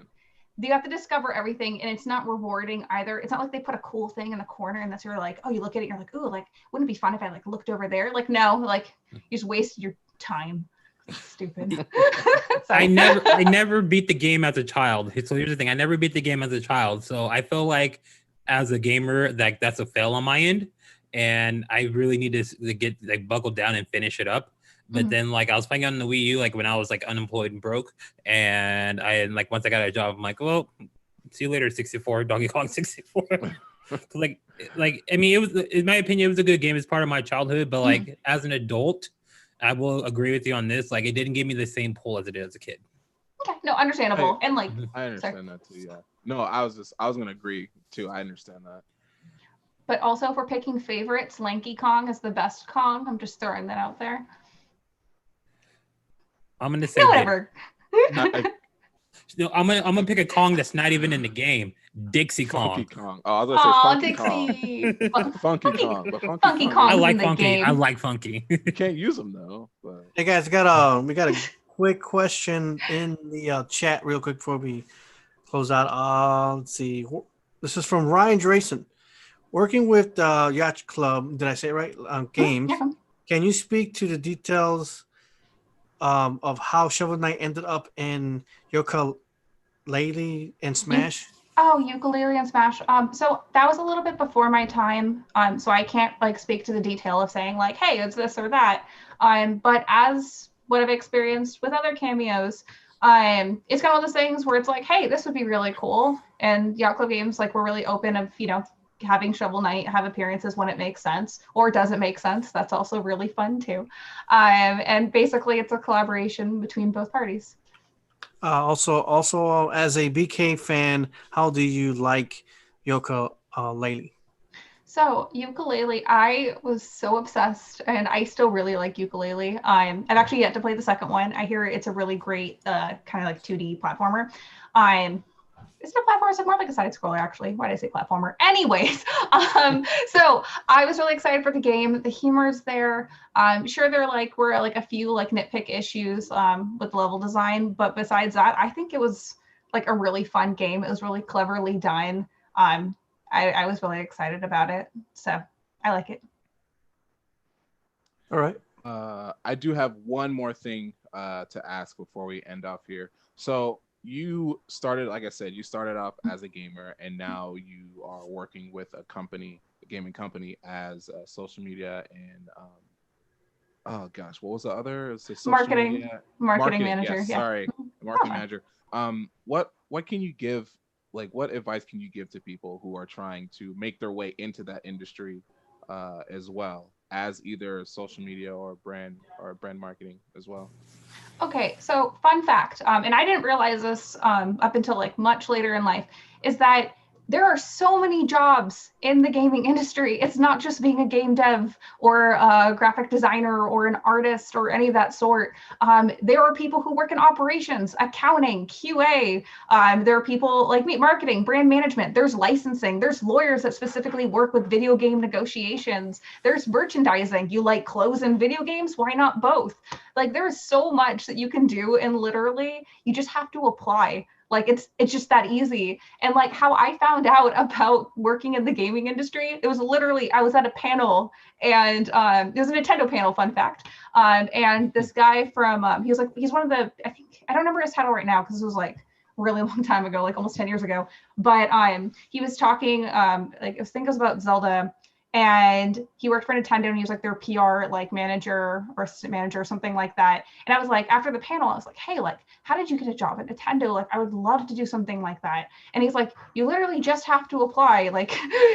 You have to discover everything, and it's not rewarding either. It's not like they put a cool thing in the corner and that's you're like, oh, you look at it, you're like, ooh, like wouldn't it be fun if I like looked over there? Like no, like you just wasted your time. It's stupid. I never beat the game as a child. So here's the thing: I never beat the game as a child. So I feel like as a gamer, that's a fail on my end, and I really need to get like buckled down and finish it up. But then like I was playing on the Wii U like when I was like unemployed and broke, and like once I got a job, I'm like, well, see you later, 64, Donkey Kong 64. like I mean, it was, in my opinion, it was a good game. It's part of my childhood, but like as an adult, I will agree with you on this. Like it didn't give me the same pull as it did as a kid. Okay, no, understandable. And like I understand that too, yeah. No, I was gonna agree too. I understand that. But also if we're picking favorites, Lanky Kong is the best Kong. I'm just throwing that out there. I'm gonna say whatever. No, I'm gonna pick a Kong that's not even in the game. Dixie Kong. Funky Kong. Oh, I was gonna say Funky Kong. Funky Kong. But Funky Kong. I like Funky. Game. I like Funky. You can't use them though. But... Hey guys, we got a quick question in the chat real quick before we close out. Let's see. This is from Ryan Drayson. Working with Yacht Club, did I say it right? Games. Yeah. Can you speak to the details of how Shovel Knight ended up in Yooka-Laylee and Smash? Oh, Yooka-Laylee and Smash. So that was a little bit before my time. So I can't like speak to the detail of saying like, hey, it's this or that. But as what I've experienced with other cameos, it's kind of one of those things where it's like, hey, this would be really cool. And Yacht Club Games like we're really open of having Shovel Knight have appearances when it makes sense or doesn't make sense. That's also really fun too. And basically it's a collaboration between both parties. Also as a BK fan, how do you like Yooka-Laylee? So Yooka-Laylee, I was so obsessed and I still really like Yooka-Laylee. I've actually yet to play the second one. I hear it's a really great kind of like 2D platformer. Is it a platformer? It's more like a side scroller, actually. Why did I say platformer? Anyways, so I was really excited for the game. The humor's there. I'm sure there were a few like nitpick issues with level design, but besides that, I think it was like a really fun game. It was really cleverly done. I was really excited about it, so I like it. All right. I do have one more thing to ask before we end off here. So you started, like I said, you started off as a gamer, and now you are working with a gaming company as social media and oh gosh, what was the other? Marketing manager. Yes, yeah. Sorry, marketing manager. What can you give? Like, what advice can you give to people who are trying to make their way into that industry as well as either social media or brand marketing as well? Okay, so fun fact, and I didn't realize this up until like much later in life, is that there are so many jobs in the gaming industry. It's not just being a game dev or a graphic designer or an artist or any of that sort. There are people who work in operations, accounting, QA. There are people like me, marketing, brand management. There's licensing. There's lawyers that specifically work with video game negotiations. There's merchandising. You like clothes and video games? Why not both? Like there is so much that you can do, and literally you just have to apply. Like it's just that easy. And like how I found out about working in the gaming industry, it was literally, I was at a panel and it was a Nintendo panel, fun fact. And this guy from, he's one of the, I don't remember his title right now because it was like a really long time ago, like almost 10 years ago. But he was talking, I think it was about Zelda. and he worked for Nintendo, and he was like their PR like manager or assistant manager or something like that. And I was like, after the panel, I was like, hey, like, how did you get a job at Nintendo? Like, I would love to do something like that. And he's like, you literally just have to apply. Like,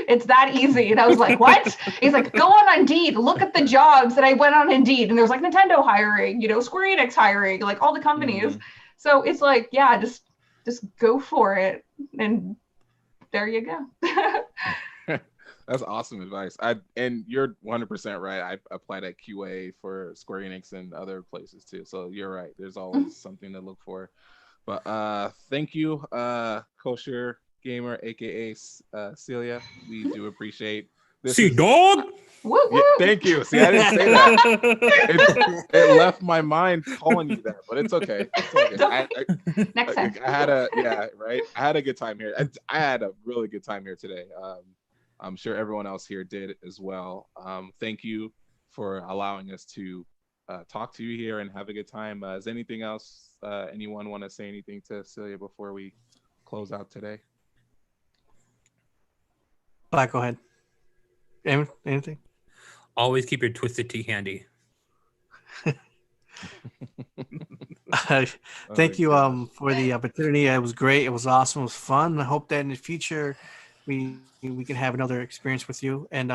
it's that easy. And I was like, what? He's like, go on Indeed, look at the jobs. And I went on Indeed, and there's like Nintendo hiring, you know, Square Enix hiring, like all the companies. So it's like, yeah, just go for it, and there you go. That's awesome advice. And you're 100% right. I applied at QA for Square Enix and other places too. So you're right. There's always something to look for. But thank you, Kosher Gamer, aka Celia. We do appreciate this. See, dog. Yeah, thank you. See, I didn't say that. It left my mind calling you that, but it's okay. It's okay. Next time. I had a good time here. I had a really good time here today. I'm sure everyone else here did as well. Thank you for allowing us to talk to you here and have a good time. Is anything else? Anyone want to say anything to Celia before we close out today? Black, go ahead. Anything? Always keep your twisted tea handy. Thank you for the opportunity. It was great. It was awesome. It was fun. I hope that in the future we can have another experience with you. And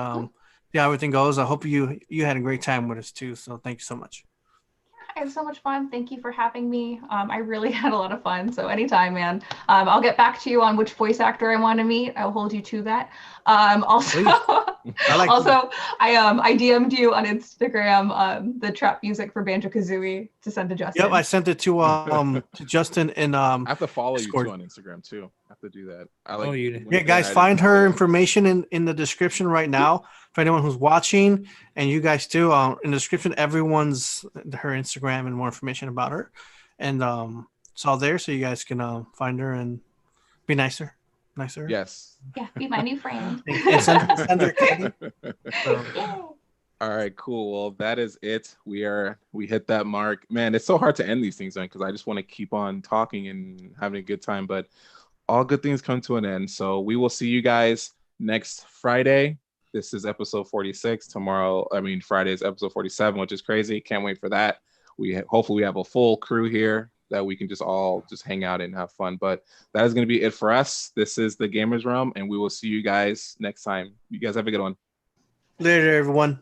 yeah, everything goes. I hope you had a great time with us too. So thank you so much. I had so much fun. Thank you for having me. I really had a lot of fun. So anytime, man. I'll get back to you on which voice actor I want to meet. I'll hold you to that. Also, I DM'd you on Instagram the trap music for Banjo-Kazooie to send to Justin. Yep, I sent it to Justin and I have to follow Discord. you too on Instagram too. I have to do that. Yeah, guys, find her information in the description right now for anyone who's watching, and you guys too. In the description, everyone's her Instagram and more information about her, and it's all there, so you guys can find her and be nicer. Yes. Yeah, be my new friend. And send her candy. All right, cool. Well, that is it. We hit that mark. Man, it's so hard to end these things on because I just want to keep on talking and having a good time, but all good things come to an end. So we will see you guys next Friday. This is episode 46. Friday is episode 47, which is crazy. Can't wait for that. Hopefully we have a full crew here that we can all hang out and have fun. But that is going to be it for us. This is the Gamerz Realm, and we will see you guys next time. You guys have a good one. Later, everyone.